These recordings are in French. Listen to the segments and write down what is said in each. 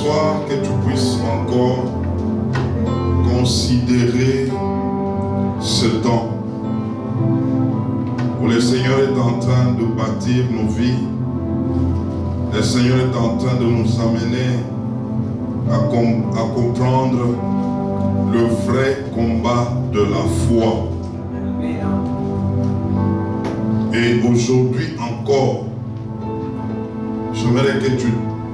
soir, que tu puisses encore considérer ce temps où le Seigneur est en train de bâtir nos vies. Le Seigneur est en train de nous amener à comprendre le vrai combat de la foi. Et aujourd'hui encore, j'aimerais que tu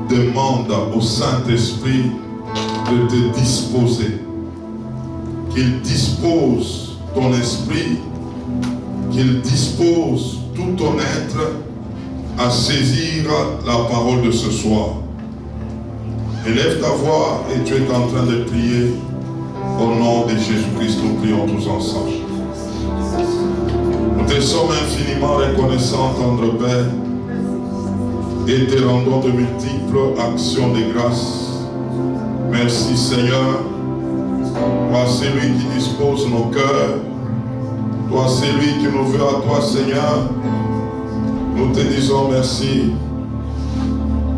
demandes au Saint-Esprit de te disposer. Qu'il dispose ton esprit, qu'il dispose tout ton être à saisir la parole de ce soir. Élève ta voix et tu es en train de prier au nom de Jésus-Christ. Nous prions tous ensemble. Nous te sommes infiniment reconnaissants, tendre Père, et te rendons de multiples actions de grâce. Merci Seigneur. Toi, c'est lui qui dispose nos cœurs. Toi, c'est lui qui nous veut à toi, Seigneur. Nous te disons merci.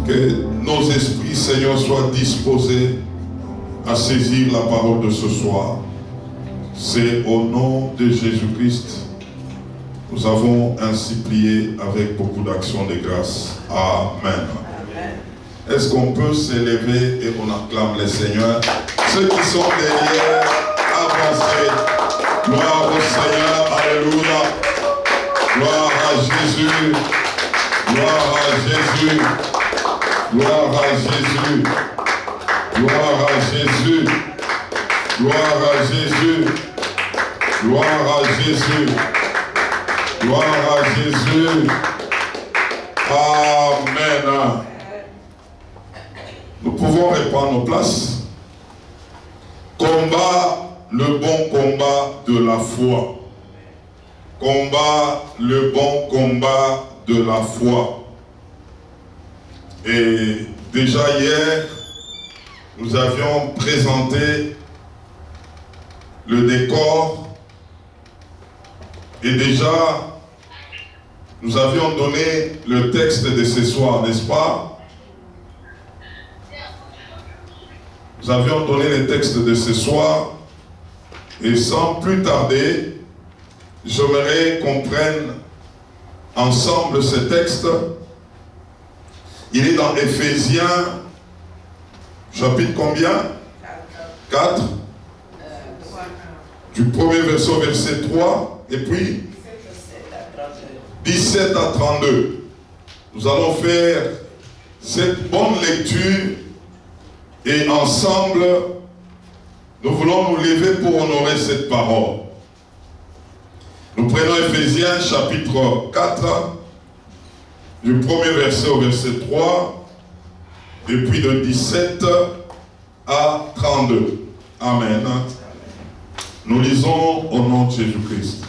Que nos esprits, Seigneur, soient disposés à saisir la parole de ce soir. C'est au nom de Jésus-Christ. Nous avons ainsi prié avec beaucoup d'actions de grâce. Amen. Est-ce qu'on peut s'élever et on acclame le Seigneur? Ceux qui sont derrière, avancez. Gloire au Seigneur, alléluia. Gloire à Jésus. Gloire à Jésus. Gloire à Jésus. Gloire à Jésus. Gloire à Jésus. Gloire à Jésus. Gloire à Jésus. Amen. Nous pouvons reprendre nos places. Combat le bon combat de la foi. Combat le bon combat de la foi. Et déjà hier, nous avions présenté le décor et déjà nous avions donné le texte de ce soir, n'est-ce pas? Nous avions donné le texte de ce soir et sans plus tarder, j'aimerais qu'on prenne ensemble ce texte. Il est dans Éphésiens, chapitre combien? 4. Du premier verset au verset 3 et puis 17 à 32. Nous allons faire cette bonne lecture et ensemble, nous voulons nous lever pour honorer cette parole. Nous prenons Éphésiens chapitre 4, du premier verset au verset 3, et puis de 17 à 32. Amen. Nous lisons au nom de Jésus-Christ.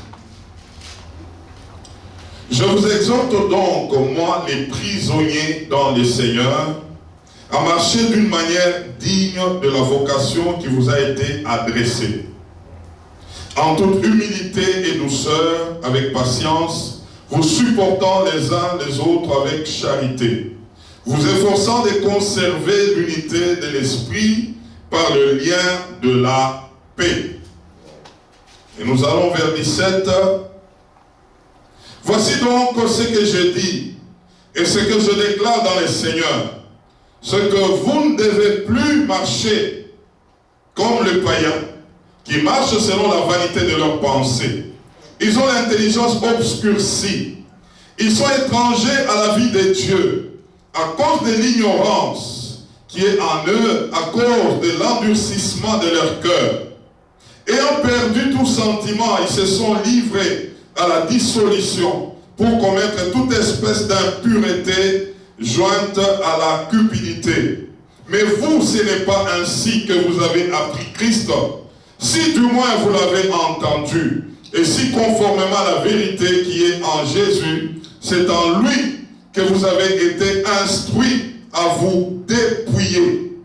Je vous exhorte donc, moi, les prisonniers dans le Seigneur, à marcher d'une manière digne de la vocation qui vous a été adressée, en toute humilité et douceur, avec patience, vous supportant les uns les autres avec charité, vous efforçant de conserver l'unité de l'esprit par le lien de la paix. Et nous allons vers 17. Voici donc ce que je dis et ce que je déclare dans le Seigneur, ce que vous ne devez plus marcher comme les païens qui marchent selon la vanité de leurs pensées. Ils ont l'intelligence obscurcie. Ils sont étrangers à la vie de Dieu à cause de l'ignorance qui est en eux, à cause de l'endurcissement de leur cœur. Ayant perdu tout sentiment, ils se sont livrés à la dissolution pour commettre toute espèce d'impureté jointe à la cupidité. Mais vous, ce n'est pas ainsi que vous avez appris Christ, si du moins vous l'avez entendu, et si conformément à la vérité qui est en Jésus, c'est en lui que vous avez été instruits à vous dépouiller.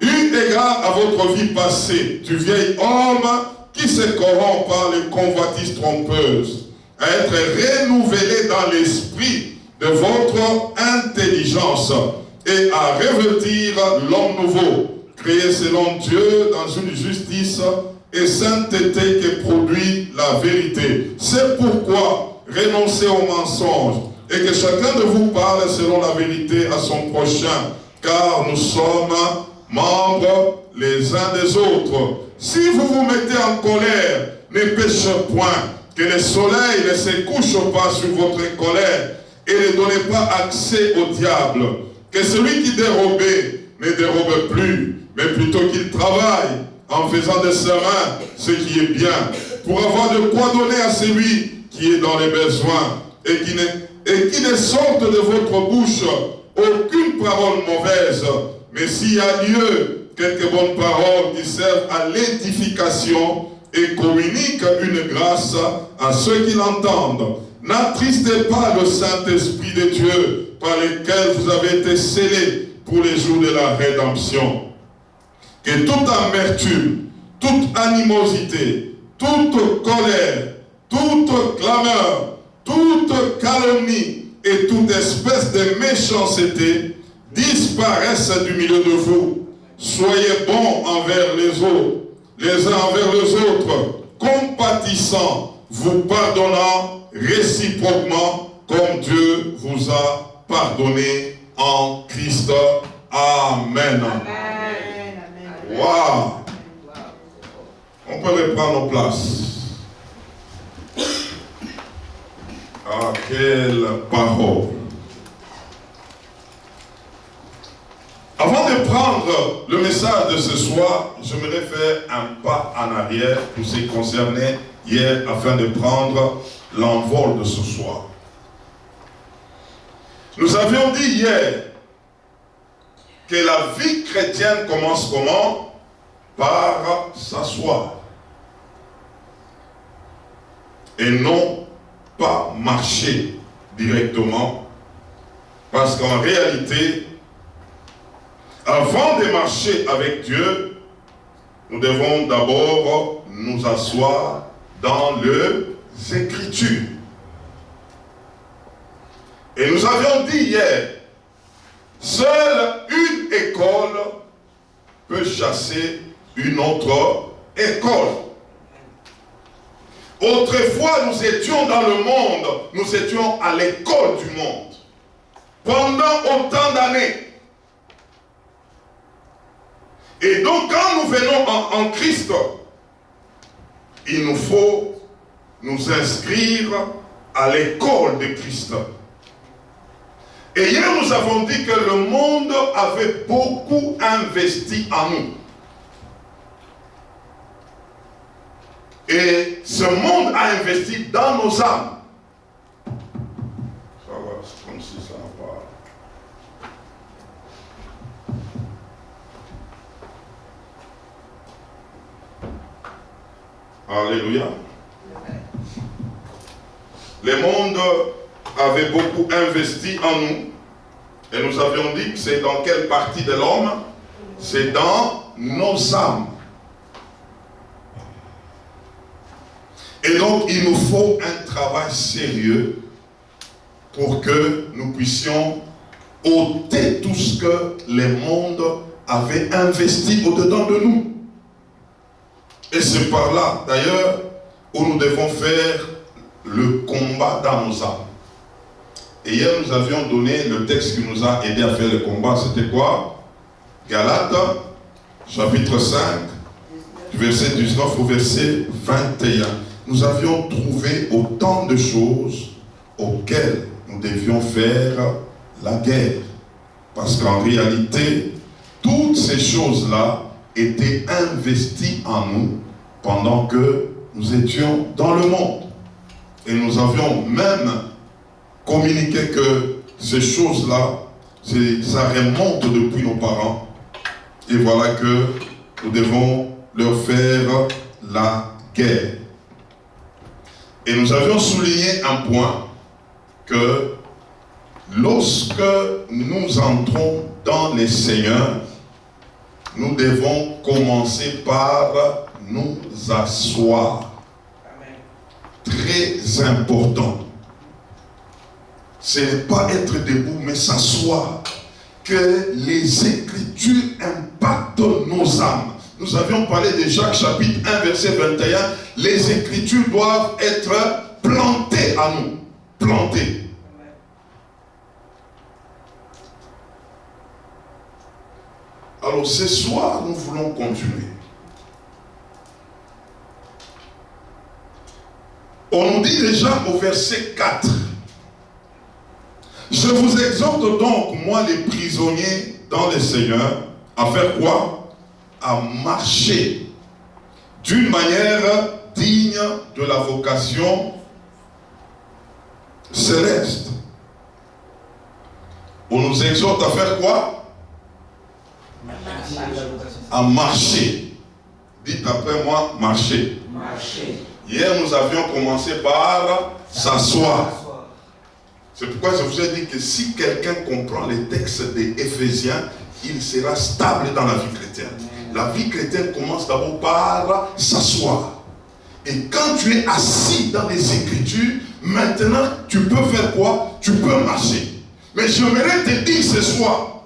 Eu égard à votre vie passée, du vieil homme qui se corrompt par les convoitises trompeuses, à être renouvelé dans l'esprit de votre intelligence et à revêtir l'homme nouveau, créé selon Dieu dans une justice et sainteté qui produit la vérité. C'est pourquoi renoncez au mensonge et que chacun de vous parle selon la vérité à son prochain, car nous sommes membres les uns des autres. Si vous vous mettez en colère, ne péchez point, que le soleil ne se couche pas sur votre colère et ne donnez pas accès au diable. Que celui qui dérobait ne dérobe plus, mais plutôt qu'il travaille en faisant de ses mains ce qui est bien, pour avoir de quoi donner à celui qui est dans les besoins, et qui ne sorte de votre bouche aucune parole mauvaise, mais s'il y a lieu, quelques bonnes paroles qui servent à l'édification et communiquent une grâce à ceux qui l'entendent. N'attristez pas le Saint-Esprit de Dieu par lequel vous avez été scellés pour les jours de la rédemption. Que toute amertume, toute animosité, toute colère, toute clameur, toute calomnie et toute espèce de méchanceté disparaissent du milieu de vous. Soyez bons envers les autres, les uns envers les autres, compatissants, vous pardonnant réciproquement comme Dieu vous a pardonné en Christ. Amen. Waouh! On peut reprendre nos places. Ah, quelle parole! Avant de prendre le message de ce soir, j'aimerais faire un pas en arrière pour ce qui concernait hier afin de prendre l'envol de ce soir. Nous avions dit hier que la vie chrétienne commence comment? Par s'asseoir. Et non pas marcher directement. Parce qu'en réalité, avant de marcher avec Dieu, nous devons d'abord nous asseoir dans les Écritures. Et nous avions dit hier, seule une école peut chasser une autre école. Autrefois, nous étions dans le monde, nous étions à l'école du monde. Pendant autant d'années. Et donc, quand nous venons en Christ, il nous faut nous inscrire à l'école de Christ. Et hier, nous avons dit que le monde avait beaucoup investi en nous. Et ce monde a investi dans nos âmes. Ça va, c'est comme si ça n'a pas... Alléluia. Le monde avait beaucoup investi en nous. Et nous avions dit que c'est dans quelle partie de l'homme? C'est dans nos âmes. Et donc, il nous faut un travail sérieux pour que nous puissions ôter tout ce que le monde avait investi au-dedans de nous. Et c'est par là, d'ailleurs, où nous devons faire le combat dans nos âmes. Et hier, nous avions donné le texte qui nous a aidé à faire le combat. C'était quoi? Galates, chapitre 5, verset 19 au verset 21. Nous avions trouvé autant de choses auxquelles nous devions faire la guerre. Parce qu'en réalité, toutes ces choses-là étaient investies en nous pendant que nous étions dans le monde. Et nous avions même communiqué que ces choses-là, ça remonte depuis nos parents. Et voilà que nous devons leur faire la guerre. Et nous avions souligné un point, que lorsque nous entrons dans les Seigneurs, nous devons commencer par nous asseoir. Très important. Ce n'est pas être debout, mais s'asseoir. que les Écritures impactent nos âmes. Nous avions parlé de Jacques chapitre 1 verset 21. Les Écritures doivent être plantées à nous. Plantées. Alors ce soir, nous voulons continuer. On nous dit déjà au verset 4. Je vous exhorte donc, moi les prisonniers dans le Seigneur, à faire quoi? À marcher d'une manière digne de la vocation céleste. On nous exhorte à faire quoi? À marcher. Dites après moi, marcher. Marcher. Hier, nous avions commencé par s'asseoir. C'est pourquoi je vous ai dit que si quelqu'un comprend les textes des Éphésiens, il sera stable dans la vie chrétienne. La vie chrétienne commence d'abord par s'asseoir. Et quand tu es assis dans les Écritures, maintenant, tu peux faire quoi? Tu peux marcher. Mais j'aimerais te dire ce soir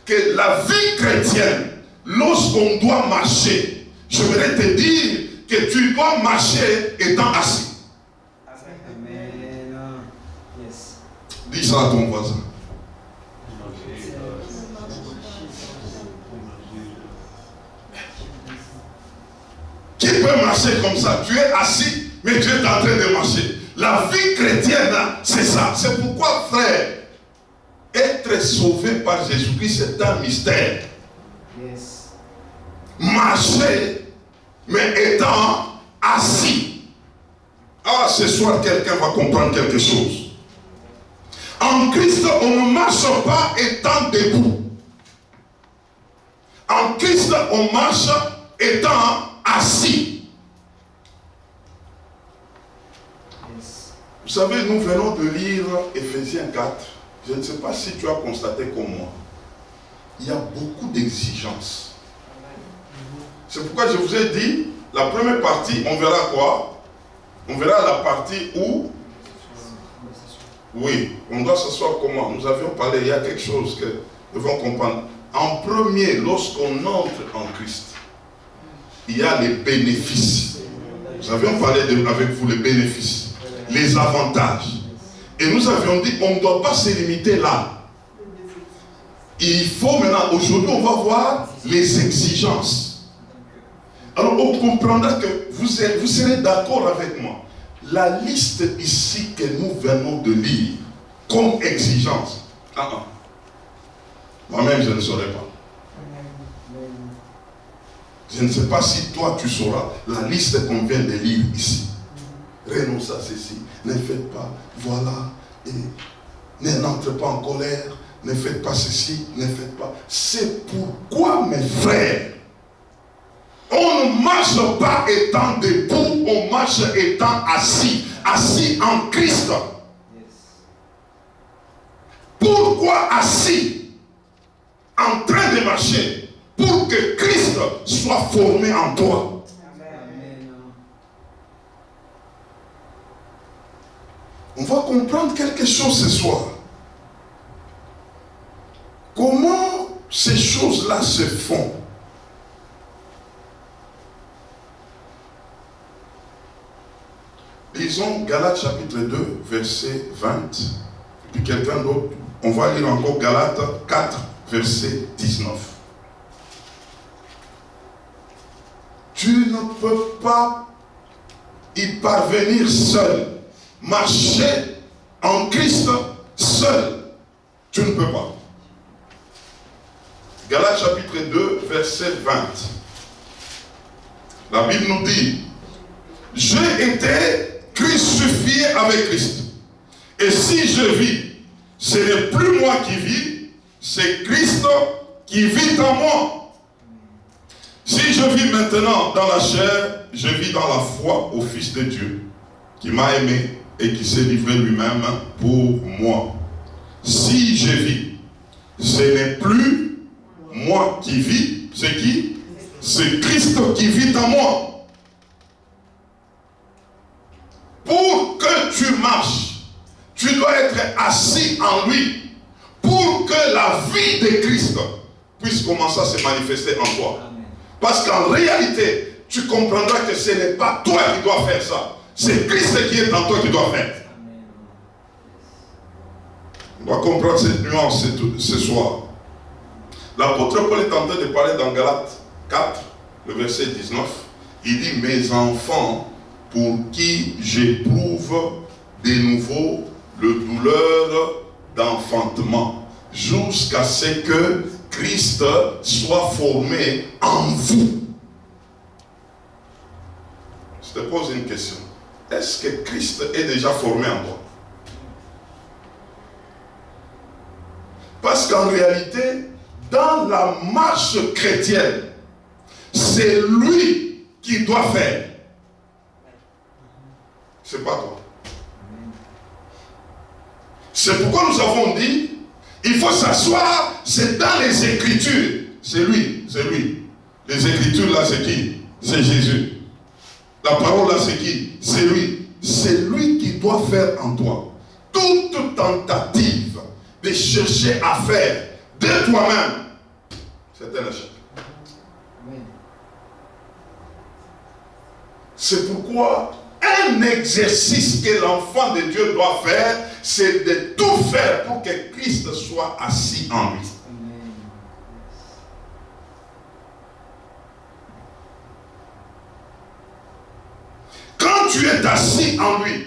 que la vie chrétienne, lorsqu'on doit marcher, j'aimerais te dire que tu dois marcher étant assis. Amen. Yes. Dis ça à ton voisin. Qui peut marcher comme ça? Tu es assis, mais tu es en train de marcher. La vie chrétienne, c'est ça. C'est pourquoi, frère, être sauvé par Jésus-Christ, c'est un mystère. Yes. Marcher, mais étant assis. Ah, ce soir, quelqu'un va comprendre quelque chose. En Christ, on ne marche pas étant debout. En Christ, on marche étant assis. Yes. Vous savez, nous venons de lire Éphésiens 4. Je ne sais pas si tu as constaté comme moi. Il y a beaucoup d'exigences. C'est pourquoi je vous ai dit, la première partie, on verra quoi? On verra la partie où, oui, on doit s'asseoir comment? Nous avions parlé, il y a quelque chose que nous devons comprendre. En premier, lorsqu'on entre en Christ, il y a les bénéfices. Nous avions parlé avec vous les bénéfices, les avantages. Et nous avions dit, on ne doit pas se limiter là. Il faut maintenant, aujourd'hui, on va voir les exigences. Alors, on comprendra que vous serez d'accord avec moi. La liste ici que nous venons de lire, comme exigence, moi-même, je ne saurais pas. Je ne sais pas si toi, tu sauras la liste qu'on vient de lire ici. Renonce à ceci, ne faites pas, voilà, et n'entrez pas en colère, ne faites pas ceci, ne faites pas. C'est pourquoi, mes frères, on ne marche pas étant debout, on marche étant assis, assis en Christ. Pourquoi assis, en train de marcher? Pour que Christ soit formé en toi. On va comprendre quelque chose ce soir. Comment ces choses-là se font? Lisons Galates chapitre 2, verset 20. Et puis quelqu'un d'autre, on va lire encore Galates 4, verset 19. Tu ne peux pas y parvenir seul. Marcher en Christ seul. Tu ne peux pas. Galates chapitre 2, verset 20. La Bible nous dit, j'ai été crucifié avec Christ. Et si je vis, ce n'est plus moi qui vis, c'est Christ qui vit en moi. Si je vis maintenant dans la chair, je vis dans la foi au Fils de Dieu, qui m'a aimé et qui s'est livré lui-même pour moi. Si je vis, ce n'est plus moi qui vis, c'est qui? C'est Christ qui vit en moi. Pour que tu marches, tu dois être assis en lui. Pour que la vie de Christ puisse commencer à se manifester en toi. Parce qu'en réalité, tu comprendras que ce n'est pas toi qui dois faire ça. C'est Christ qui est en toi qui doit faire. On doit comprendre cette nuance ce soir. L'apôtre Paul est en train de parler dans Galates 4, le verset 19. Il dit, mes enfants, pour qui j'éprouve de nouveau le douleur d'enfantement, jusqu'à ce que Christ soit formé en vous. Je te pose une question. Est-ce que Christ est déjà formé en toi? Parce qu'en réalité, dans la marche chrétienne, c'est lui qui doit faire. C'est pas toi. C'est pourquoi nous avons dit, il faut s'asseoir, c'est dans les Écritures. C'est lui, c'est lui. Les Écritures là, c'est qui? C'est Jésus. La parole là, c'est qui? C'est lui. C'est lui qui doit faire en toi. Toute tentative de chercher à faire de toi-même, c'est un échec. C'est pourquoi un exercice que l'enfant de Dieu doit faire, c'est de tout faire pour que Christ soit assis en lui. Quand tu es assis en lui,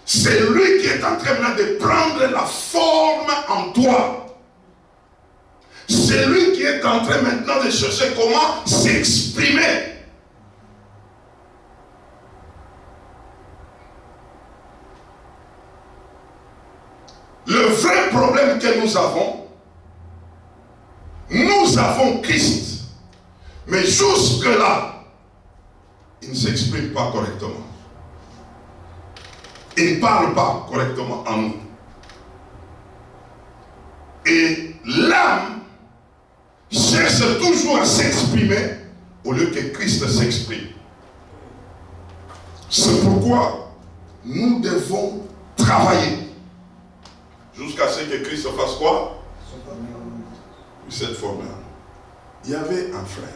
c'est lui qui est en train de prendre la forme en toi. C'est lui qui est en train maintenant de chercher comment s'exprimer. Le vrai problème que nous avons Christ. Mais jusque-là, il ne s'exprime pas correctement. Il ne parle pas correctement en nous. Et l'âme cherche toujours à s'exprimer au lieu que Christ s'exprime. C'est pourquoi nous devons travailler jusqu'à ce que Christ fasse quoi? Cette formule. Il y avait un frère.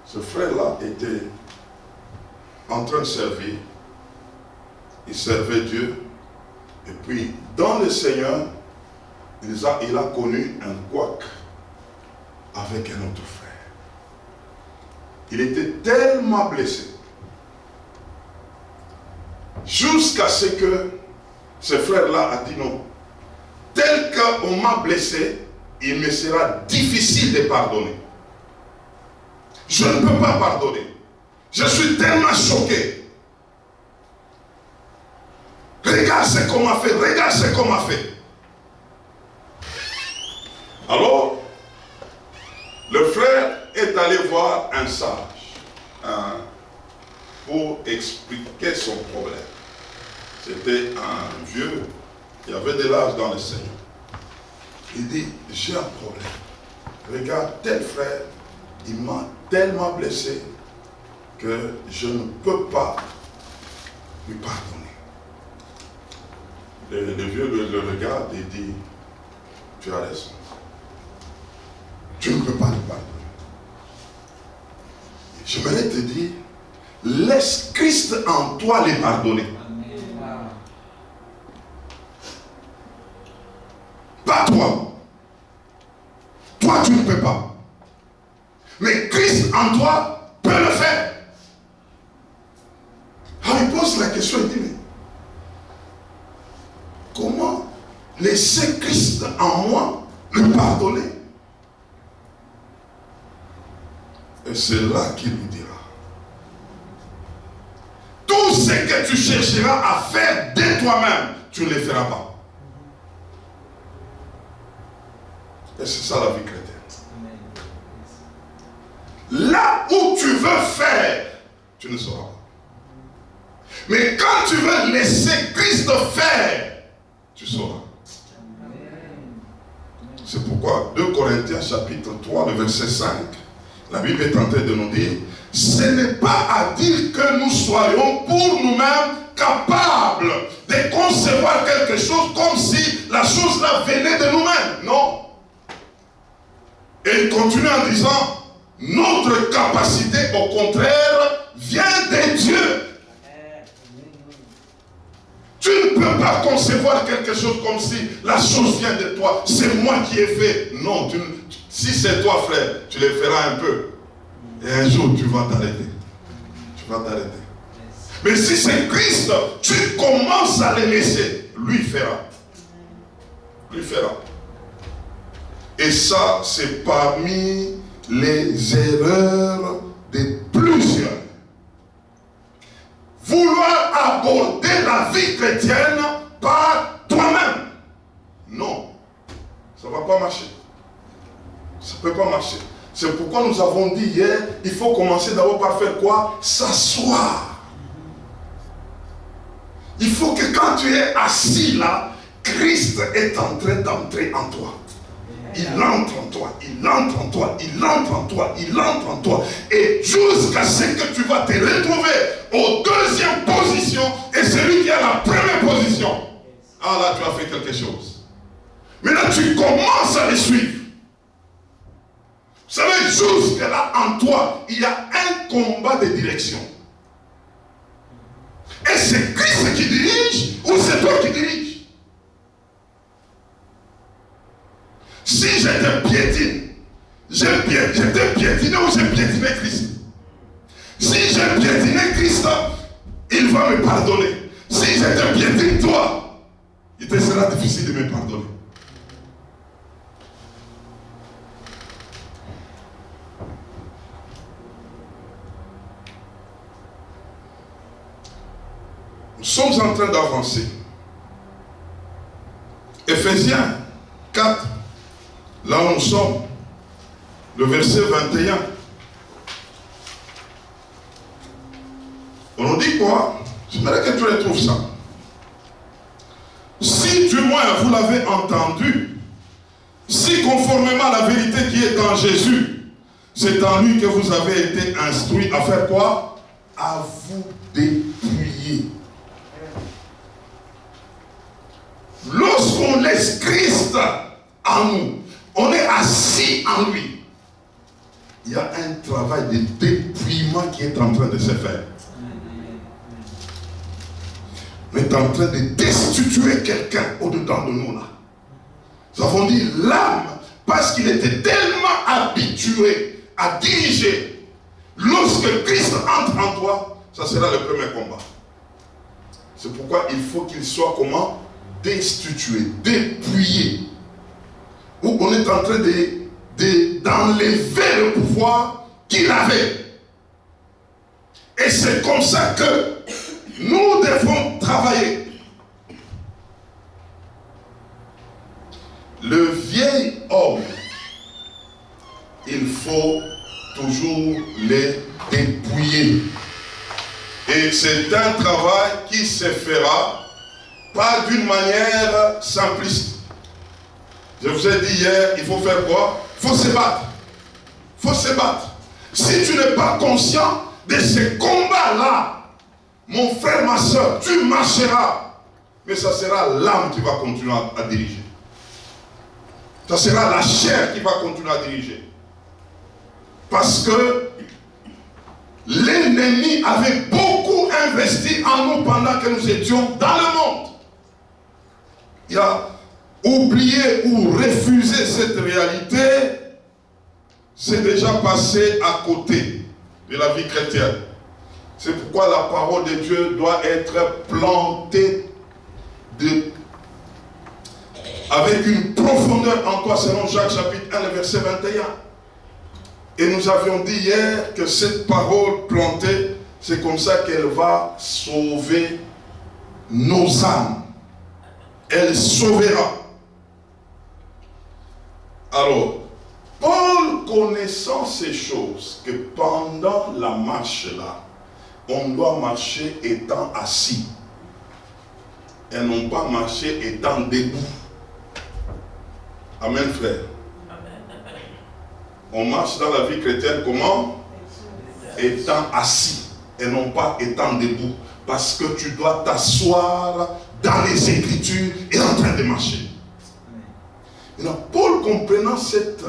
Ce frère-là était en train de servir. Il servait Dieu. Et puis, dans le Seigneur, il a connu un couac avec un autre frère. Il était tellement blessé. Jusqu'à ce que ce frère-là a dit non. Tel qu'on m'a blessé, il me sera difficile de pardonner. Je ne peux pas pardonner. Je suis tellement choqué. Regarde ce qu'on m'a fait, regarde ce qu'on m'a fait. Alors, le frère est allé voir un sage pour expliquer son problème. C'était un vieux qui avait de l'âge dans le Seigneur. Il dit, j'ai un problème. Regarde, tel frère, il m'a tellement blessé que je ne peux pas lui pardonner. Le vieux le regarde et dit, tu as raison. Tu ne peux pas lui pardonner. J'aimerais te dire, laisse Christ en toi les pardonner. Pas toi. Toi, tu ne peux pas. Mais Christ en toi peut le faire. Alors il pose la question, il dit, mais comment laisser Christ en moi le pardonner? Et c'est là qu'il lui dira, tout ce que tu chercheras à faire de toi-même, tu ne le feras pas. Et c'est ça la vie chrétienne. Là où tu veux faire, tu ne sauras pas. Mais quand tu veux laisser Christ faire, tu sauras. C'est pourquoi 2 Corinthiens chapitre 3, le verset 5, la Bible est en train de nous dire, ce n'est pas à dire que nous soyons pour nous-mêmes capables de concevoir quelque chose chose comme si la chose là venait de nous-mêmes. Non. Et il continue en disant, notre capacité, au contraire, vient de Dieu. Tu ne peux pas concevoir quelque chose comme si la chose vient de toi. C'est moi qui ai fait. Non, si c'est toi, frère, tu le feras un peu. Et un jour, tu vas t'arrêter. Tu vas t'arrêter. Mais si c'est Christ, tu commences à le laisser. Lui fera. Lui fera. Et ça, c'est parmi les erreurs de plusieurs. Vouloir aborder la vie chrétienne par toi-même. Non. Ça ne va pas marcher. Ça ne peut pas marcher. C'est pourquoi nous avons dit hier, il faut commencer d'abord par faire quoi? S'asseoir. Il faut que quand tu es assis là, Christ est en train d'entrer en toi. Il entre en toi, il entre en toi, il entre en toi, il entre en toi. Et jusqu'à ce que tu vas te retrouver aux deuxième position et celui qui a la première position. Ah là, tu as fait quelque chose. Mais là, tu commences à les suivre. Vous savez, jusque là, en toi, il y a un combat de direction. Et c'est Christ qui dirige ou c'est toi qui dirige? Si je te piétine, je te piétine ou j'ai piétiné Christ? Si j'ai piétiné Christ, il va me pardonner. Si je te piétine toi, il te sera difficile de me pardonner. Nous sommes en train d'avancer. Ephésiens 4, là où nous sommes, le verset 21. On nous dit quoi? J'aimerais que tu retrouves ça. Si du moins vous l'avez entendu, si conformément à la vérité qui est en Jésus, c'est en lui que vous avez été instruits à faire quoi? À vous dépouiller. Lorsqu'on laisse Christ en nous, on est assis en lui. Il y a un travail de dépouillement qui est en train de se faire. On est en train de destituer quelqu'un au-dedans de nous là. Nous avons dit l'âme, parce qu'il était tellement habitué à diriger. Lorsque Christ entre en toi, ça sera le premier combat. C'est pourquoi il faut qu'il soit comment? Destitué, dépouillé. Où on est en train d'enlever le pouvoir qu'il avait. Et c'est comme ça que nous devons travailler. Le vieil homme, il faut toujours les dépouiller. Et c'est un travail qui se fera pas d'une manière simpliste. Je vous ai dit hier, il faut faire quoi? Il faut se battre. Il faut se battre. Si tu n'es pas conscient de ce combat-là, mon frère, ma soeur, tu marcheras. Mais ça sera l'âme qui va continuer à diriger. Ça sera la chair qui va continuer à diriger. Parce que l'ennemi avait beaucoup investi en nous pendant que nous étions dans le monde. Il a oublié ou refusé cette réalité, c'est déjà passé à côté de la vie chrétienne. C'est pourquoi la parole de Dieu doit être plantée avec une profondeur en toi, selon Jacques chapitre 1, le verset 21. Et nous avions dit hier que cette parole plantée, c'est comme ça qu'elle va sauver nos âmes. Elle sauvera. Alors, Paul, connaissant ces choses, que pendant la marche là, on doit marcher étant assis et non pas marcher étant debout. Amen, frère. On marche dans la vie chrétienne comment? Étant assis et non pas étant debout. Parce que tu dois t'asseoir dans les Écritures et en train de marcher. Alors, Paul, comprenant cette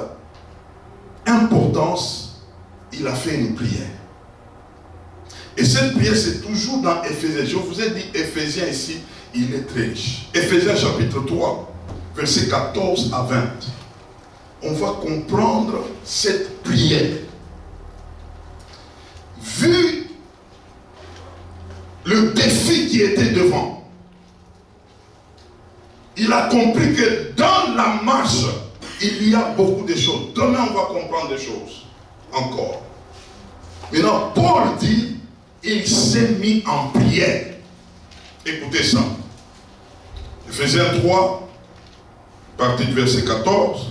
importance, il a fait une prière. Et cette prière, c'est toujours dans Éphésiens. Je vous ai dit Éphésiens ici, il est très riche. Éphésiens chapitre 3, versets 14 à 20. On va comprendre cette prière. Vu le défi qui était devant, il a compris que dans la marche, il y a beaucoup de choses. Demain, on va comprendre des choses encore. Maintenant, Paul dit, il s'est mis en prière. Écoutez ça. Éphésiens 3, partie du verset 14.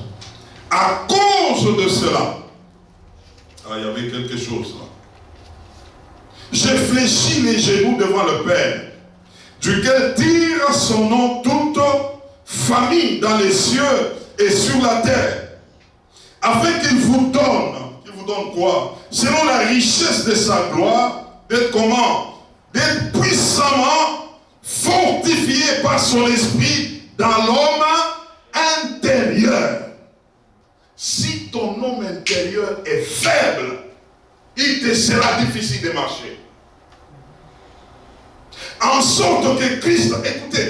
À cause de cela, il y avait quelque chose là. J'ai fléchi les genoux devant le Père, duquel tire son nom toute famille dans les cieux et sur la terre, afin qu'il vous donne quoi? Selon la richesse de sa gloire, d'être comment? D'être puissamment fortifié par son esprit dans l'homme intérieur. Si ton homme intérieur est faible, il te sera difficile de marcher. En sorte que Christ,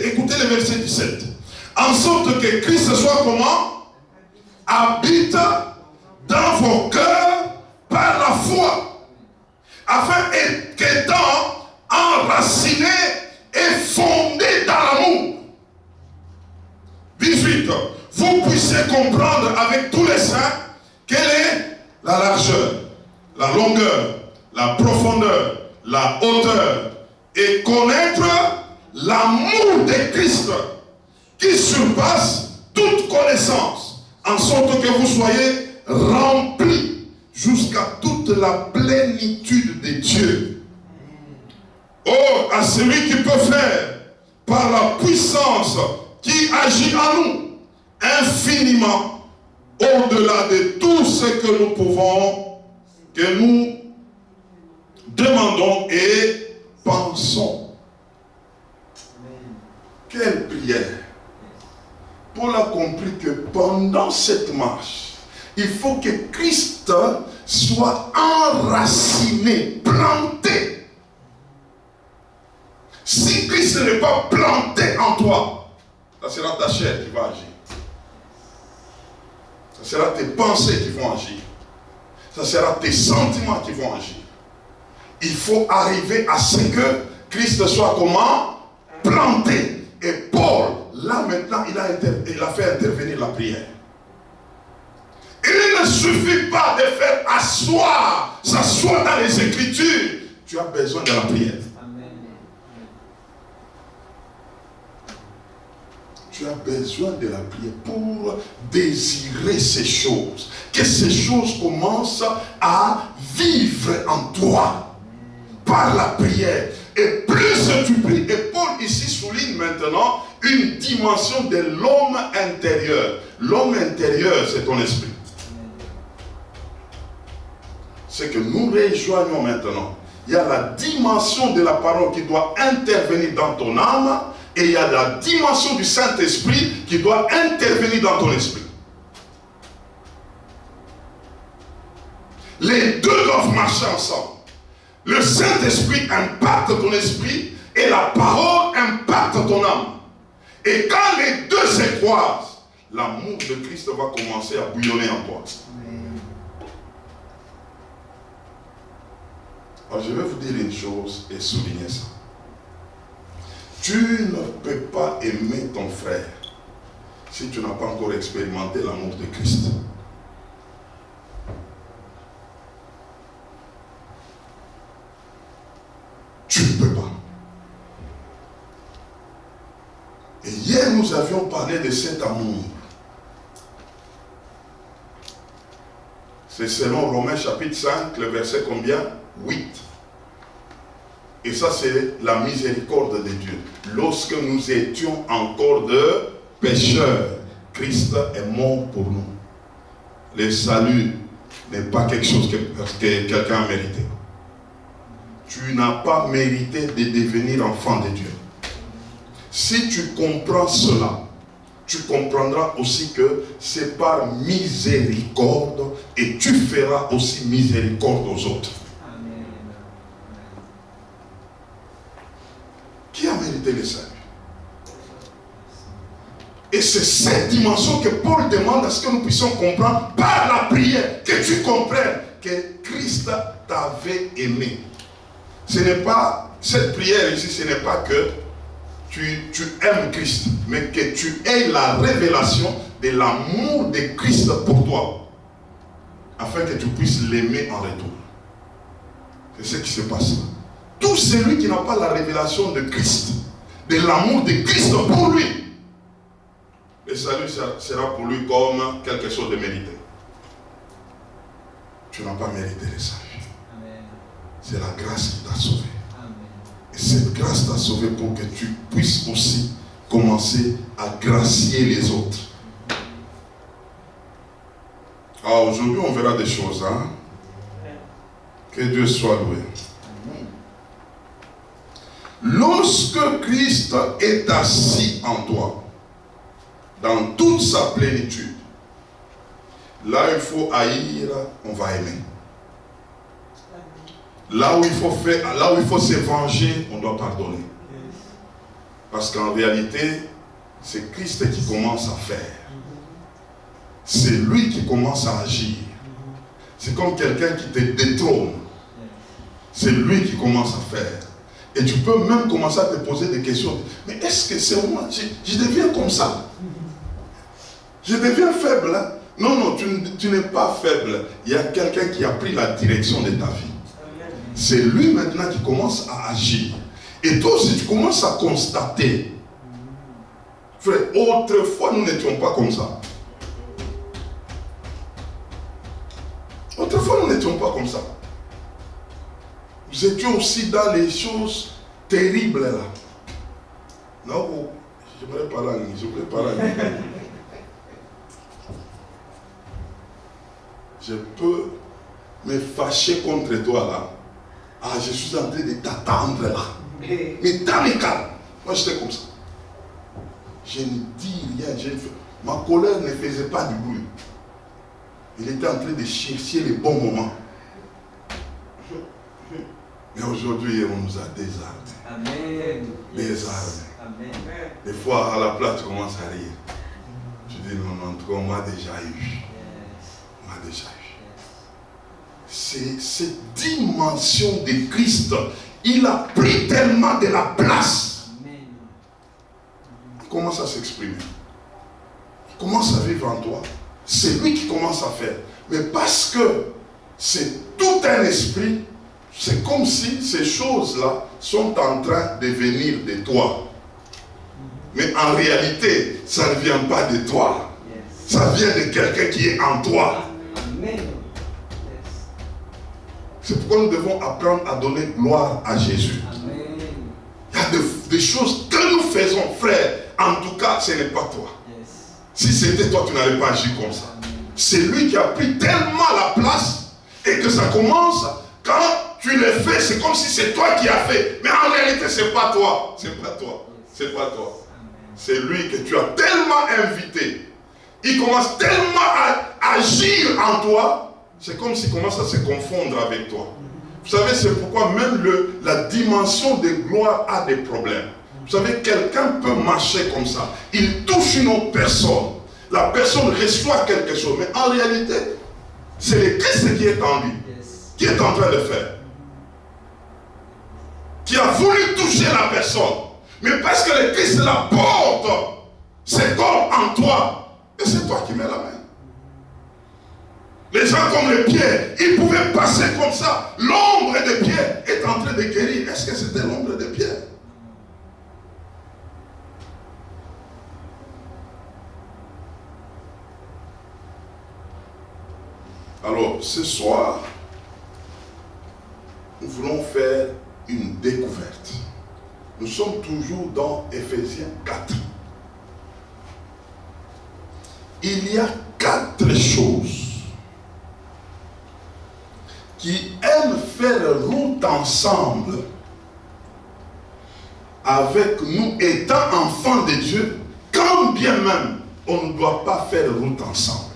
écoutez le verset 17. En sorte que Christ soit comment? Habite dans vos cœurs par la foi. Afin qu'étant enraciné et fondé dans l'amour. 18. Vous puissiez comprendre avec tous les saints quelle est la largeur, la longueur, la profondeur, la hauteur, et connaître l'amour de Christ qui surpasse toute connaissance, en sorte que vous soyez remplis jusqu'à toute la plénitude de Dieu. Oh, à celui qui peut faire par la puissance qui agit en nous infiniment au-delà de tout ce que nous pouvons, que nous demandons et pensons. Quelle prière! Paul a compris que pendant cette marche, il faut que Christ soit enraciné, planté. Si Christ n'est pas planté en toi, ça sera ta chair qui va agir. Ça sera tes pensées qui vont agir. Ça sera tes sentiments qui vont agir. Il faut arriver à ce que Christ soit comment? Planté. Et Paul, là maintenant, il a fait intervenir la prière. Il ne suffit pas de faire s'asseoir dans les Écritures. Tu as besoin de la prière. Tu as besoin de la prière pour désirer ces choses. Que ces choses commencent à vivre en toi par la prière. Et plus tu pries, et Paul ici souligne maintenant une dimension de l'homme intérieur. L'homme intérieur, c'est ton esprit. C'est que nous rejoignons maintenant. Il y a la dimension de la parole qui doit intervenir dans ton âme. Et il y a la dimension du Saint-Esprit qui doit intervenir dans ton esprit. Les deux doivent marcher ensemble. Le Saint-Esprit impacte ton esprit et la parole impacte ton âme. Et quand les deux se croisent, l'amour de Christ va commencer à bouillonner en toi. Alors je vais vous dire une chose et souligner ça. Tu ne peux pas aimer ton frère si tu n'as pas encore expérimenté l'amour de Christ. Tu ne peux pas. Et hier, nous avions parlé de cet amour. C'est selon Romains chapitre 5, le verset combien? 8. Et ça, c'est la miséricorde de Dieu. Lorsque nous étions encore de pécheurs, Christ est mort pour nous. Le salut n'est pas quelque chose que quelqu'un a mérité. Tu n'as pas mérité de devenir enfant de Dieu. Si tu comprends cela, tu comprendras aussi que c'est par miséricorde et tu feras aussi miséricorde aux autres. Amen. Qui a mérité le salut? Et c'est cette dimension que Paul demande à ce que nous puissions comprendre par la prière, que tu comprennes que Christ t'avait aimé. Ce n'est pas, cette prière ici, ce n'est pas que tu aimes Christ, mais que tu aies la révélation de l'amour de Christ pour toi, afin que tu puisses l'aimer en retour. C'est ce qui se passe là. Tout celui qui n'a pas la révélation de Christ, de l'amour de Christ pour lui, le salut sera pour lui comme quelque chose de mérité. Tu n'as pas mérité le salut. Amen. C'est la grâce qui t'a sauvé. Amen. Et cette grâce t'a sauvé pour que tu puisses aussi commencer à gracier les autres. Alors aujourd'hui, on verra des choses. Hein? Que Dieu soit loué. Amen. Lorsque Christ est assis en toi, dans toute sa plénitude, là où il faut haïr, on va aimer. Là où il faut faire, là où il faut se venger, on doit pardonner. Parce qu'en réalité, c'est Christ qui commence à faire. C'est lui qui commence à agir. C'est comme quelqu'un qui te détrône. C'est lui qui commence à faire. Et tu peux même commencer à te poser des questions. Mais est-ce que c'est moi? Je deviens comme ça. Je deviens faible. Hein? Non, non, tu n'es pas faible. Il y a quelqu'un qui a pris la direction de ta vie. C'est lui maintenant qui commence à agir. Et toi aussi, tu commences à constater. Frère, autrefois, nous n'étions pas comme ça. Autrefois, nous n'étions pas comme ça. Nous étions aussi dans les choses terribles là. Non, j'aimerais parler en anglais. Je peux me fâcher contre toi là. Ah, je suis en train de t'attendre là. Mais dans les cas, moi j'étais comme ça. Je ne dis rien. Ma colère ne faisait pas du bruit. Il était en train de chercher les bons moments. Mais aujourd'hui, on nous a désarmés. Amen. Désarmés. Amen. Des fois, à la place, tu commences à rire. Tu dis, non, en tout cas, on m'a déjà eu. On m'a déjà eu. C'est cette dimension de Christ. Il a pris tellement de la place. Amen. Il commence à s'exprimer. Il commence à vivre en toi. C'est lui qui commence à faire. Mais parce que c'est tout un esprit, c'est comme si ces choses-là sont en train de venir de toi. Mais en réalité, ça ne vient pas de toi. Ça vient de quelqu'un qui est en toi. Amen. C'est pourquoi nous devons apprendre à donner gloire à Jésus. Amen. Il y a des choses que nous faisons, frère. En tout cas, ce n'est pas toi. Si c'était toi, tu n'allais pas agir comme ça. C'est lui qui a pris tellement la place et que ça commence, quand tu le fais, c'est comme si c'est toi qui as fait. Mais en réalité, ce n'est pas toi. C'est pas toi. C'est pas toi. C'est lui que tu as tellement invité. Il commence tellement à agir en toi. C'est comme s'il commence à se confondre avec toi. Vous savez, c'est pourquoi même la dimension de gloire a des problèmes. Vous savez, quelqu'un peut marcher comme ça. Il touche une autre personne. La personne reçoit quelque chose. Mais en réalité, c'est le Christ qui est en lui. Qui est en train de faire. Qui a voulu toucher la personne. Mais parce que le Christ la porte, c'est comme en toi. Et c'est toi qui mets la main. Les gens comme les pierres, ils pouvaient passer comme ça. L'ombre de Pierre est en train de guérir. Est-ce que c'était l'ombre de Pierre? Alors, ce soir, nous voulons faire une découverte. Nous sommes toujours dans Éphésiens 4. Il y a 4 choses qui aiment faire route ensemble avec nous étant enfants de Dieu, quand bien même on ne doit pas faire route ensemble.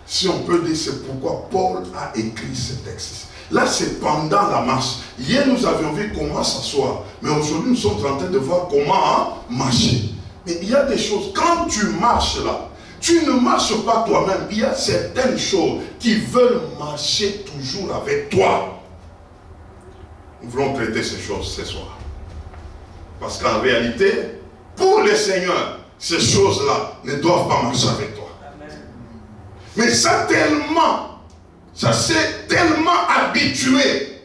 Si on peut dire, c'est pourquoi Paul a écrit ce texte. Là, c'est pendant la marche. Hier, nous avions vu comment s'asseoir. Mais aujourd'hui, nous sommes en train de voir comment marcher. Mais il y a des choses, quand tu marches là, tu ne marches pas toi-même. Il y a certaines choses qui veulent marcher toujours avec toi. Nous voulons traiter ces choses ce soir. Parce qu'en réalité, pour le Seigneur, ces choses-là ne doivent pas marcher avec toi. Mais ça s'est tellement habitué.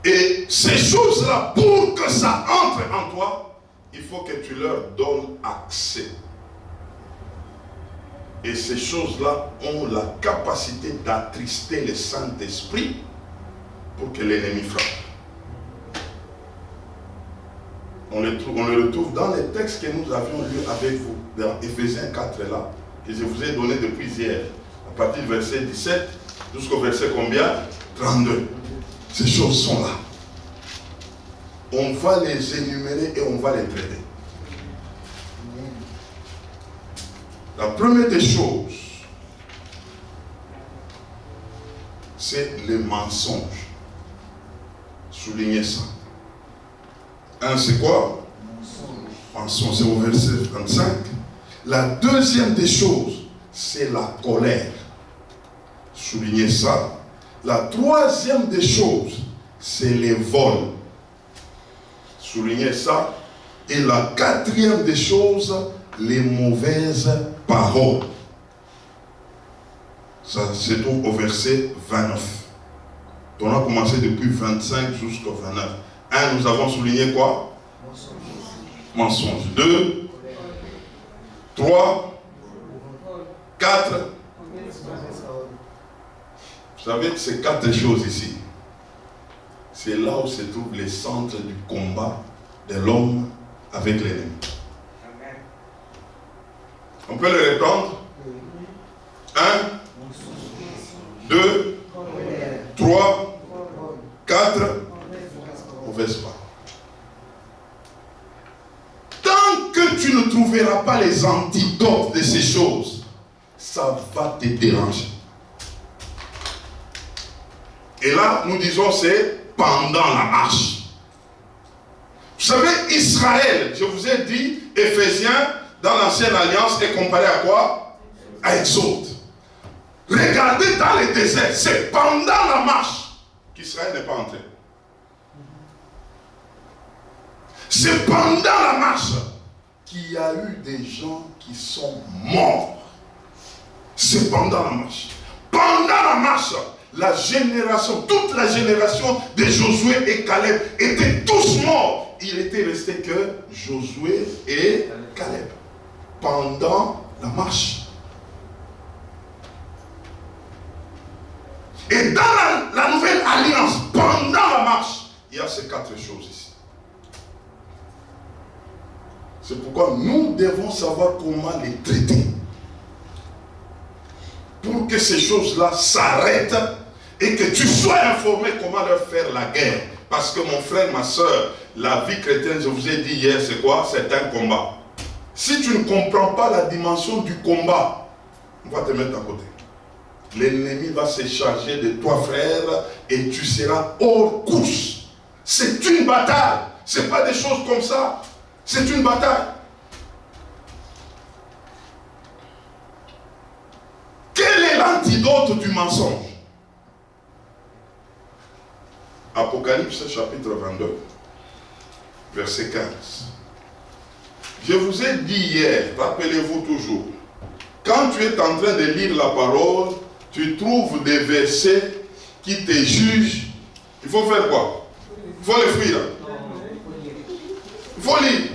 Et ces choses-là, pour que ça entre en toi, il faut que tu leur donnes accès. Et ces choses-là ont la capacité d'attrister le Saint-Esprit pour que l'ennemi frappe. On le retrouve dans les textes que nous avions lus avec vous, dans Éphésiens 4 là, que je vous ai donné depuis hier, à partir du verset 17 jusqu'au verset combien? 32. Ces choses sont là. On va les énumérer et on va les traiter. La première des choses, c'est le mensonge. Soulignez ça. C'est quoi? Mensonge, c'est au verset 25. La deuxième des choses, c'est la colère. Soulignez ça. La troisième des choses, c'est les vols. Soulignez ça. Et la quatrième des choses, les mauvaises paroles. Ça, c'est au verset 29. On a commencé depuis 25 jusqu'au 29. 1, nous avons souligné quoi? Mensonge. 2, 3, 4. Vous savez, ces 4 choses ici, c'est là où se trouve le centre du combat de l'homme avec l'ennemi. On peut le reprendre? 1, 2, 3, 4. Mauvaise parole. Tant que tu ne trouveras pas les antidotes de ces choses, ça va te déranger. Et là, nous disons, c'est pendant la marche. Vous savez, Israël, je vous ai dit, Éphésiens, dans l'ancienne alliance, est comparé à quoi? À Exode. Regardez dans les déserts, c'est pendant la marche qu'Israël n'est pas entré. C'est pendant la marche qu'il y a eu des gens qui sont morts. C'est pendant la marche. Pendant la marche, la génération, toute la génération de Josué et Caleb étaient tous morts. Il était resté que Josué et Caleb. Pendant la marche. Et dans la nouvelle alliance, pendant la marche, il y a ces 4 choses ici. C'est pourquoi nous devons savoir comment les traiter. Pour que ces choses-là s'arrêtent et que tu sois informé comment leur faire la guerre. Parce que mon frère, ma soeur, la vie chrétienne, je vous ai dit hier, c'est quoi? C'est un combat. Si tu ne comprends pas la dimension du combat, on va te mettre à côté. L'ennemi va se charger de toi, frère, et tu seras hors course. C'est une bataille. Ce n'est pas des choses comme ça. C'est une bataille. Quel est l'antidote du mensonge? Apocalypse chapitre 22, verset 15. Je vous ai dit hier, rappelez-vous toujours, quand tu es en train de lire la parole, tu trouves des versets qui te jugent. Il faut faire quoi? Il faut les fuir. Il faut lire.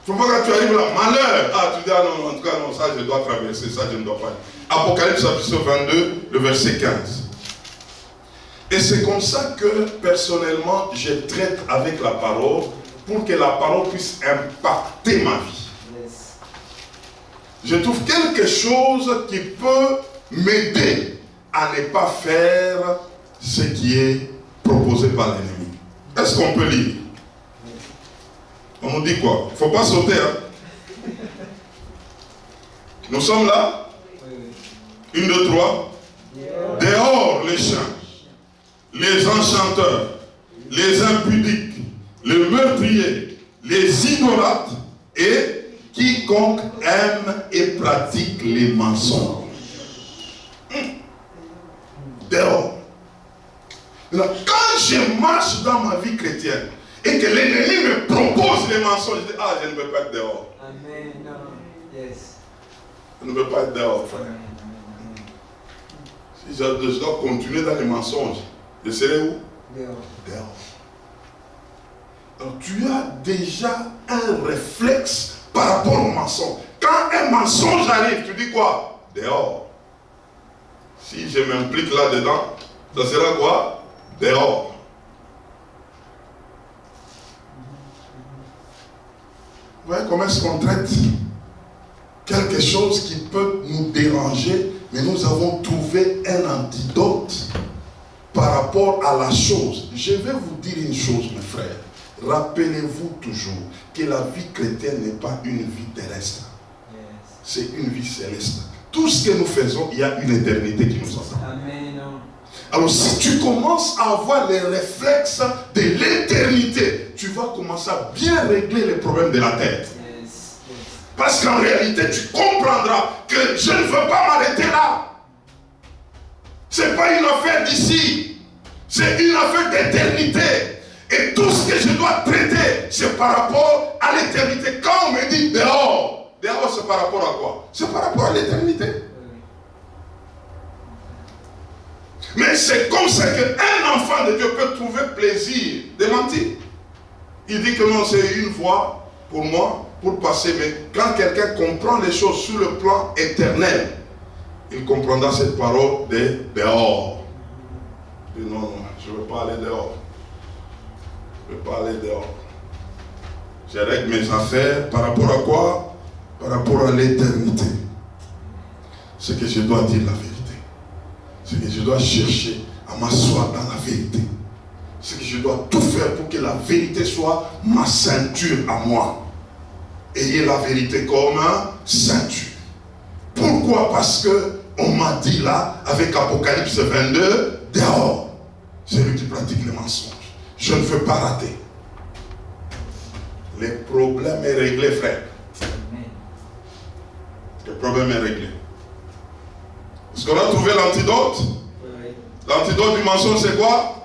Il ne faut pas que tu arrives là, malheur. Ah, tu dis, ah non, en tout cas, non, ça je dois traverser, ça je ne dois pas. Apocalypse chapitre 22, le verset 15. Et c'est comme ça que, personnellement, je traite avec la parole pour que la parole puisse impacter ma vie. Je trouve quelque chose qui peut m'aider à ne pas faire ce qui est proposés par l'ennemi. Est-ce qu'on peut lire? On nous dit quoi? Il ne faut pas sauter. Hein? Nous sommes là? 1, 2, 3. Dehors les chiens, les enchanteurs, les impudiques, les meurtriers, les idolâtres et quiconque aime et pratique les mensonges. Dehors. Alors, quand je marche dans ma vie chrétienne et que l'ennemi me propose les mensonges, je dis, ah, je ne veux pas être dehors. Amen. Yes. Je ne veux pas être dehors, frère. Si je dois continuer dans les mensonges, je serai où? Dehors. Dehors. Donc tu as déjà un réflexe par rapport au mensonge. Quand un mensonge arrive, tu dis quoi? Dehors. Si je m'implique là-dedans, ça sera quoi? Dehors. Vous voyez comment est-ce qu'on traite quelque chose qui peut nous déranger, mais nous avons trouvé un antidote par rapport à la chose. Je vais vous dire une chose, mes frères. Rappelez-vous toujours que la vie chrétienne n'est pas une vie terrestre. C'est une vie céleste. Tout ce que nous faisons, il y a une éternité qui nous attend. Amen. Alors si tu commences à avoir les réflexes de l'éternité, tu vas commencer à bien régler les problèmes de la terre. Parce qu'en réalité, tu comprendras que je ne veux pas m'arrêter là. Ce n'est pas une affaire d'ici. C'est une affaire d'éternité. Et tout ce que je dois traiter, c'est par rapport à l'éternité. Quand on me dit dehors, dehors c'est par rapport à quoi? C'est par rapport à l'éternité. Mais c'est comme ça qu'un enfant de Dieu peut trouver plaisir de mentir. Il dit que non, c'est une voie pour moi, pour passer. Mais quand quelqu'un comprend les choses sur le plan éternel, il comprendra cette parole de dehors. Il dit non, non, je ne veux pas aller dehors. Je ne veux pas aller dehors. Je règle mes affaires par rapport à quoi? Par rapport à l'éternité. C'est que je dois dire la vérité. C'est que je dois chercher à m'asseoir dans la vérité. C'est que je dois tout faire pour que la vérité soit ma ceinture à moi. Ayez la vérité comme ceinture. Pourquoi? Parce que on m'a dit là, avec Apocalypse 22, dehors, celui qui pratique les mensonges. Je ne veux pas rater. Le problème est réglé, frère. Le problème est réglé. Est-ce qu'on a trouvé l'antidote? L'antidote du mensonge, c'est quoi?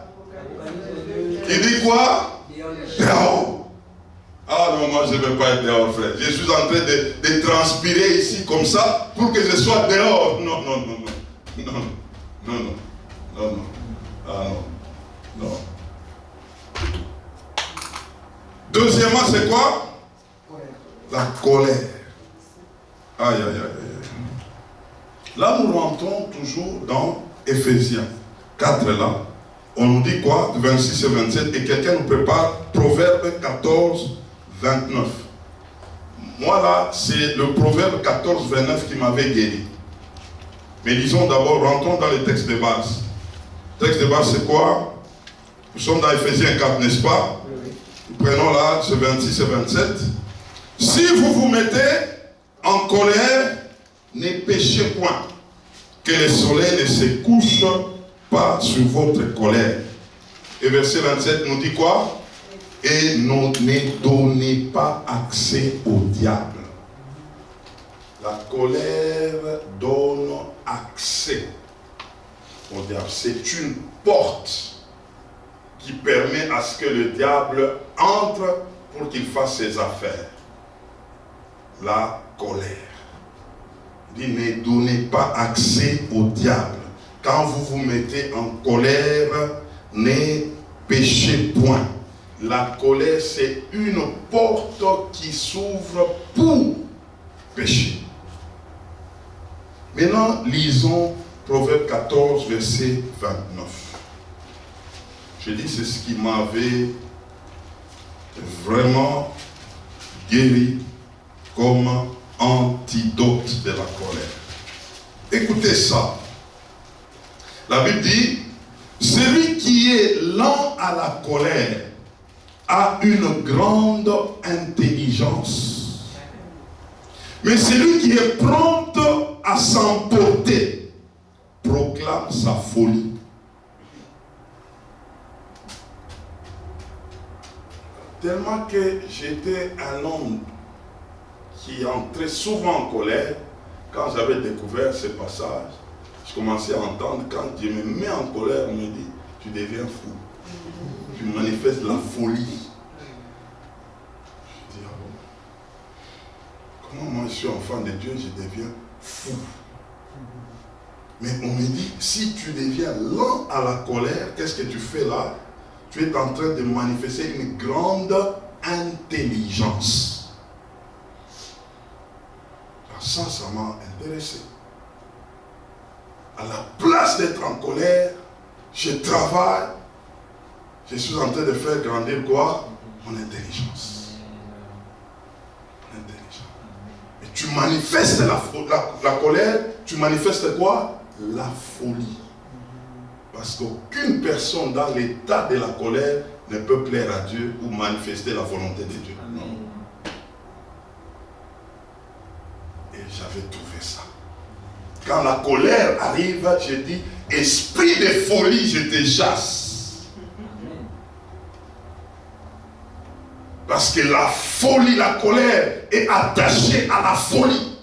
Il dit quoi? Dehors. Ah non, moi je ne veux pas être dehors, frère. Je suis en train de transpirer ici comme ça pour que je sois dehors. Non, non, non, non. Non, non, non, non, non. Ah non, non. Deuxièmement, c'est quoi? La colère. Aïe, aïe, aïe, aïe. Là, nous rentrons toujours dans Éphésiens 4, là. On nous dit quoi? 26 et 27. Et quelqu'un nous prépare Proverbe 14, 29. Moi, là, c'est le Proverbe 14, 29 qui m'avait guéri. Mais disons d'abord, rentrons dans les textes de base. Le texte de base, c'est quoi? Nous sommes dans Éphésiens 4, n'est-ce pas? Prenons là, ce 26 et 27. Si vous vous mettez en colère, ne péchez point, que le soleil ne se couche pas sur votre colère. Et verset 27 nous dit quoi? Et ne donnez pas accès au diable. La colère donne accès au diable. C'est une porte qui permet à ce que le diable entre pour qu'il fasse ses affaires. La colère. Il dit, ne donnez pas accès au diable. Quand vous vous mettez en colère, ne péchez point. La colère, c'est une porte qui s'ouvre pour pécher. Maintenant, lisons Proverbe 14, verset 29. Je dis, c'est ce qui m'avait vraiment guéri comme antidote de la colère. Écoutez ça. La Bible dit, celui qui est lent à la colère a une grande intelligence. Mais celui qui est prompt à s'emporter proclame sa folie. Tellement que j'étais un homme qui entrait souvent en colère, quand j'avais découvert ce passage, je commençais à entendre, quand Dieu me met en colère, on me dit, tu deviens fou. Tu manifestes la folie. Je dis, ah bon, comment moi je suis enfant de Dieu, je deviens fou. Mais on me dit, si tu deviens lent à la colère, qu'est-ce que tu fais là? Tu es en train de manifester une grande intelligence. Alors ça m'a intéressé. À la place d'être en colère, je travaille. Je suis en train de faire grandir quoi? Mon intelligence. Mon intelligence. Et tu manifestes la colère, tu manifestes quoi? La folie. Parce qu'aucune personne dans l'état de la colère ne peut plaire à Dieu ou manifester la volonté de Dieu. Non. Et j'avais trouvé ça. Quand la colère arrive, je dis, esprit de folie, je te chasse. Parce que la folie, la colère est attachée à la folie.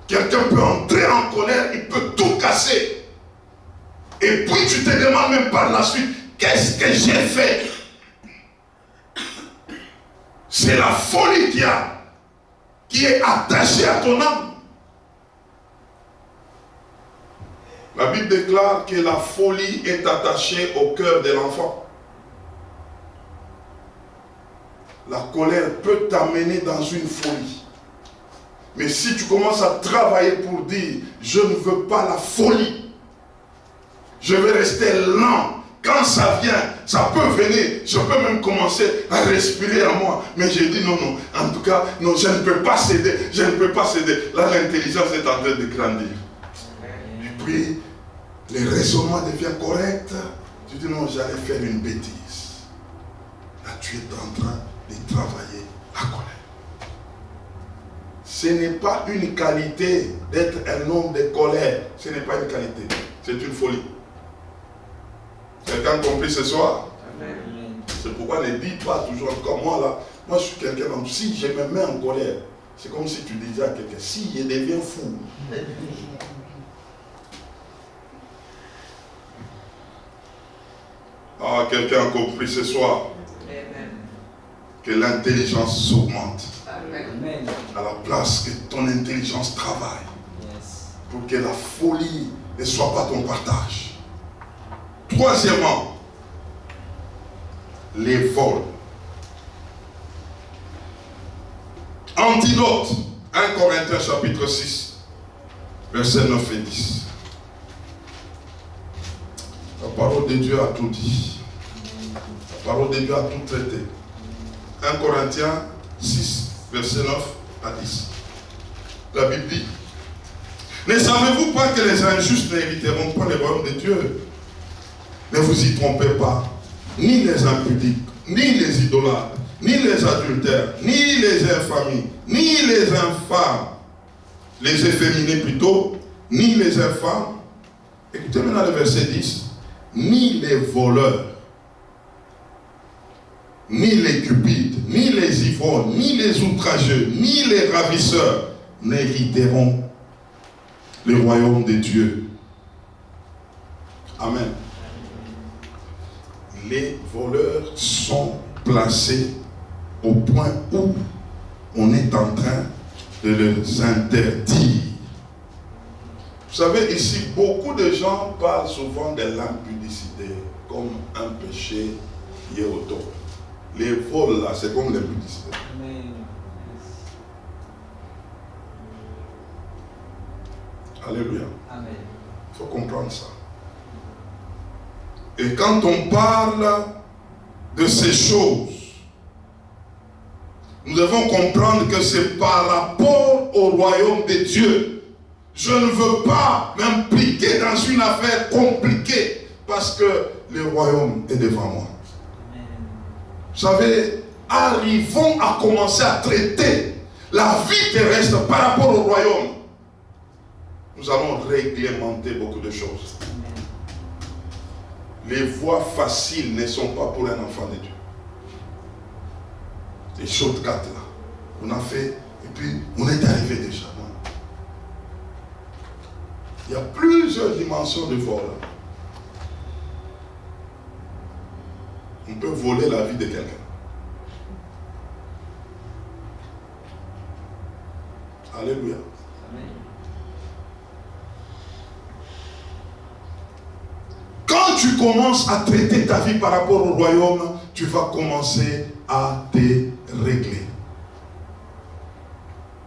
Quelqu'un peut entrer en colère, il peut tout casser. Et puis tu te demandes même par la suite, qu'est-ce que j'ai fait? C'est la folie qui est attachée à ton âme. La Bible déclare que la folie est attachée au cœur de l'enfant. La colère peut t'amener dans une folie. Mais si tu commences à travailler pour dire, je ne veux pas la folie, je vais rester lent. Quand ça vient, ça peut venir. Je peux même commencer à respirer en moi. Mais j'ai dit non. En tout cas, non, je ne peux pas céder. Je ne peux pas céder. Là, l'intelligence est en train de grandir. Et puis, le raisonnement devient correct. Tu dis non, j'allais faire une bêtise. Là, tu es en train de travailler la colère. Ce n'est pas une qualité d'être un homme de colère. Ce n'est pas une qualité. C'est une folie. Quelqu'un a compris ce soir? Amen. C'est pourquoi ne dis pas toujours comme moi là. Moi je suis quelqu'un comme si je me mets en colère. C'est comme si tu disais à quelqu'un, si je deviens fou. Ah, quelqu'un a compris ce soir? Amen. Que l'intelligence s'augmente. Amen. À la place que ton intelligence travaille. Yes. Pour que la folie ne soit pas ton partage. Troisièmement, les vols. Antidote, 1 Corinthiens chapitre 6, versets 9 et 10. La parole de Dieu a tout dit. La parole de Dieu a tout traité. 1 Corinthiens 6, versets 9 à 10. La Bible dit, ne savez-vous pas que les injustes n'hériteront pas le royaume de Dieu? Ne vous y trompez pas, ni les impudiques, ni les idolâtres, ni les adultères, ni les infamies, ni les infâmes, les efféminés plutôt, ni les infâmes. Écoutez maintenant le verset 10. Ni les voleurs, ni les cupides, ni les ivrognes, ni les outrageux, ni les ravisseurs n'hériteront le royaume de Dieu. Amen. Les voleurs sont placés au point où on est en train de les interdire. Vous savez, ici, beaucoup de gens parlent souvent de l'impudicité comme un péché qui est au top. Les vols, là, c'est comme l'impudicité. Alléluia. Amen. Il faut comprendre ça. Et quand on parle de ces choses, nous devons comprendre que c'est par rapport au royaume de Dieu. Je ne veux pas m'impliquer dans une affaire compliquée. parce que le royaume est devant moi. Vous savez, arrivons à commencer à traiter la vie terrestre par rapport au royaume. Nous allons réglementer beaucoup de choses. Les voies faciles ne sont pas pour un enfant de Dieu. Les shortcuts là, on a fait et puis on est arrivé déjà. Non. Il y a plusieurs dimensions de vol. On peut voler la vie de quelqu'un. Alléluia. Quand tu commences à traiter ta vie par rapport au royaume, tu vas commencer à te régler.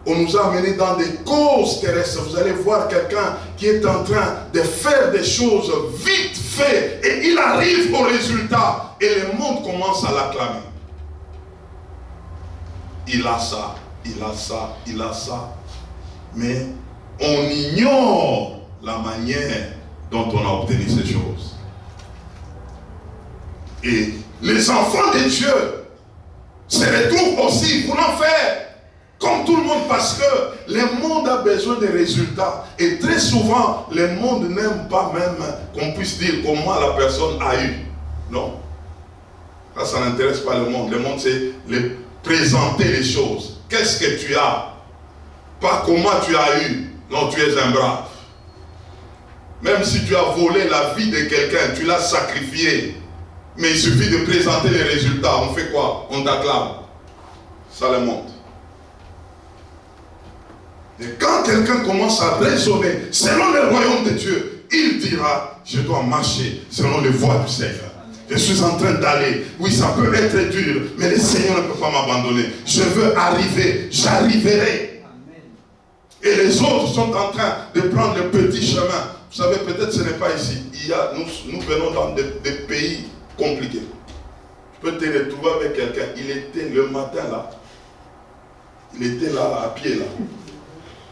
On nous a amenés dans des causes terrestres. Vous allez voir quelqu'un qui est en train de faire des choses vite fait et il arrive au résultat et le monde commence à l'acclamer. Il a ça, il a ça, il a ça. Mais on ignore la manière dont on a obtenu ces choses. Et les enfants de Dieu se retrouvent aussi voulant faire comme tout le monde parce que le monde a besoin de résultats. Et très souvent, le monde n'aime pas même qu'on puisse dire comment la personne a eu. Non. Ça n'intéresse pas le monde. Le monde, c'est présenter les choses. Qu'est-ce que tu as? Pas comment tu as eu. Non, tu es un brave. Même si tu as volé la vie de quelqu'un, tu l'as sacrifié. Mais il suffit de présenter les résultats. On fait quoi? On t'acclame. Ça le monde. Et quand quelqu'un commence à raisonner selon le royaume de Dieu, il dira, je dois marcher selon les voies du Seigneur. Je suis en train d'aller. Oui, ça peut être dur, mais le Seigneur ne peut pas m'abandonner. Je veux arriver, j'arriverai. Et les autres sont en train de prendre le petit chemin. Vous savez, peut-être ce n'est pas ici. Nous venons dans des pays compliqués. Tu peux te retrouver avec quelqu'un. Il était le matin là. Il était là, à pied là.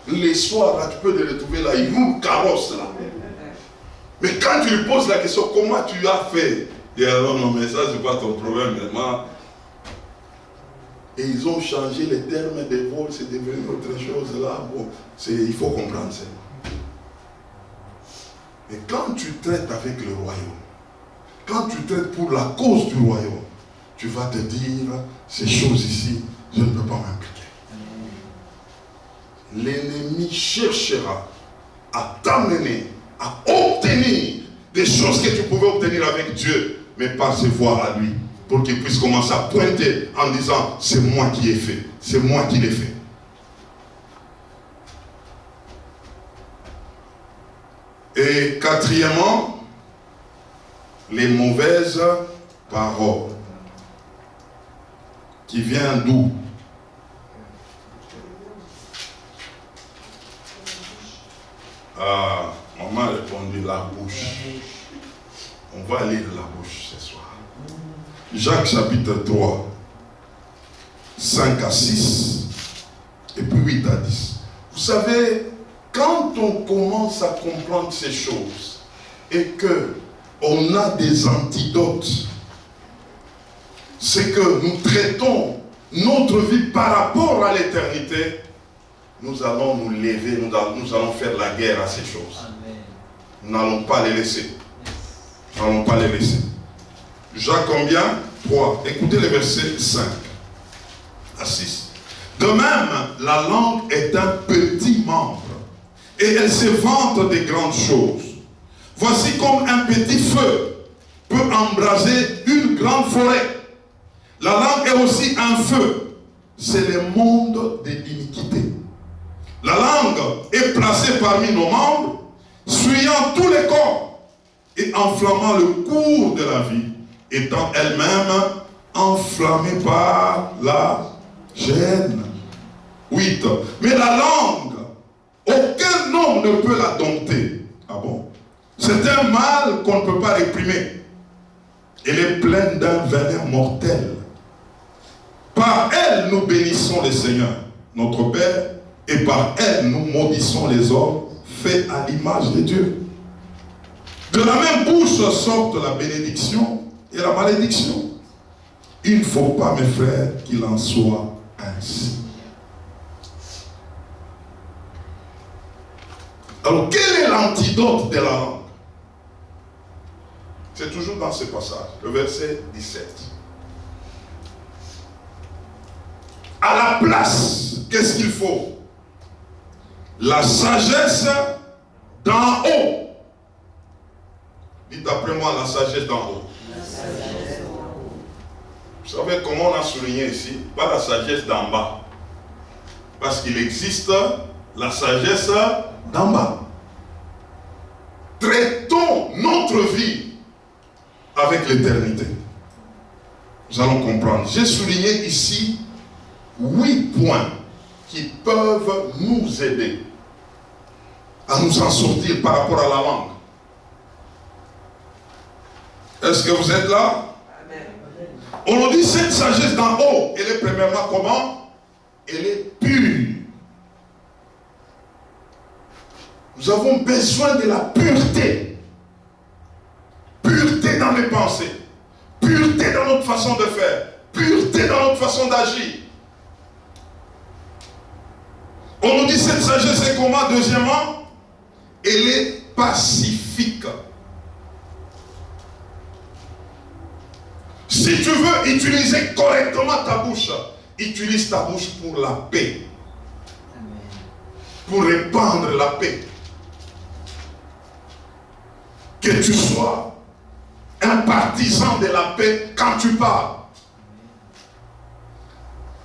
Les soirs, là, tu peux te retrouver là, il roule carrosse là. Mais quand tu lui poses la question, comment tu as fait? Il dit, non, mais ça, c'est pas ton problème, vraiment. Et ils ont changé les termes de vol, c'est devenu autre chose là. Bon, il faut comprendre ça. Mais quand tu traites avec le royaume, quand tu traites pour la cause du royaume, tu vas te dire, ces choses ici, je ne peux pas m'impliquer. L'ennemi cherchera à t'amener, à obtenir des choses que tu pouvais obtenir avec Dieu, mais par ses voies à lui, pour qu'il puisse commencer à pointer en disant, c'est moi qui ai fait, c'est moi qui l'ai fait. Et quatrièmement, les mauvaises paroles. Qui viennent d'où? Ah, maman a répondu la bouche. On va lire la bouche ce soir. Jacques chapitre 3, 5 à 6, et puis 8 à 10. Vous savez, quand on commence à comprendre ces choses, et que on a des antidotes, c'est que nous traitons notre vie par rapport à l'éternité, nous allons nous lever, nous allons faire la guerre à ces choses. Amen. Nous n'allons pas les laisser. Nous n'allons pas les laisser. Jacques combien? 3. Écoutez les versets 5 à 6. De même, la langue est un petit membre et elle se vante des grandes choses. Voici comme un petit feu peut embraser une grande forêt. La langue est aussi un feu. C'est le monde de l'iniquité. La langue est placée parmi nos membres, suyant tous les corps et enflammant le cours de la vie, étant elle-même enflammée par la gêne. 8. Mais la langue, aucun homme ne peut la dompter. Ah bon? C'est un mal qu'on ne peut pas réprimer. Elle est pleine d'un venin mortel. Par elle, nous bénissons le Seigneur, notre Père, et par elle, nous maudissons les hommes faits à l'image de Dieu. De la même bouche sortent la bénédiction et la malédiction. Il ne faut pas, mes frères, qu'il en soit ainsi. Alors, quel est l'antidote de la langue? C'est toujours dans ce passage, le verset 17. À la place, qu'est-ce qu'il faut? La sagesse d'en haut. Dites après moi, la sagesse d'en haut. Vous savez comment on a souligné ici? Pas la sagesse d'en bas. Parce qu'il existe la sagesse d'en bas. Traitons notre vie avec l'éternité. Nous allons comprendre. J'ai souligné ici 8 points qui peuvent nous aider à nous en sortir par rapport à la langue. Est-ce que vous êtes là? Amen. On nous dit cette sagesse d'en haut, elle est premièrement comment? Elle est pure. Nous avons besoin de la pureté. Pureté dans les pensées. Pureté dans notre façon de faire. Pureté dans notre façon d'agir. On nous dit cette sagesse est comment? Deuxièmement, elle est pacifique. Si tu veux utiliser correctement ta bouche, utilise ta bouche pour la paix. Pour répandre la paix. Que tu sois un partisan de la paix quand tu parles.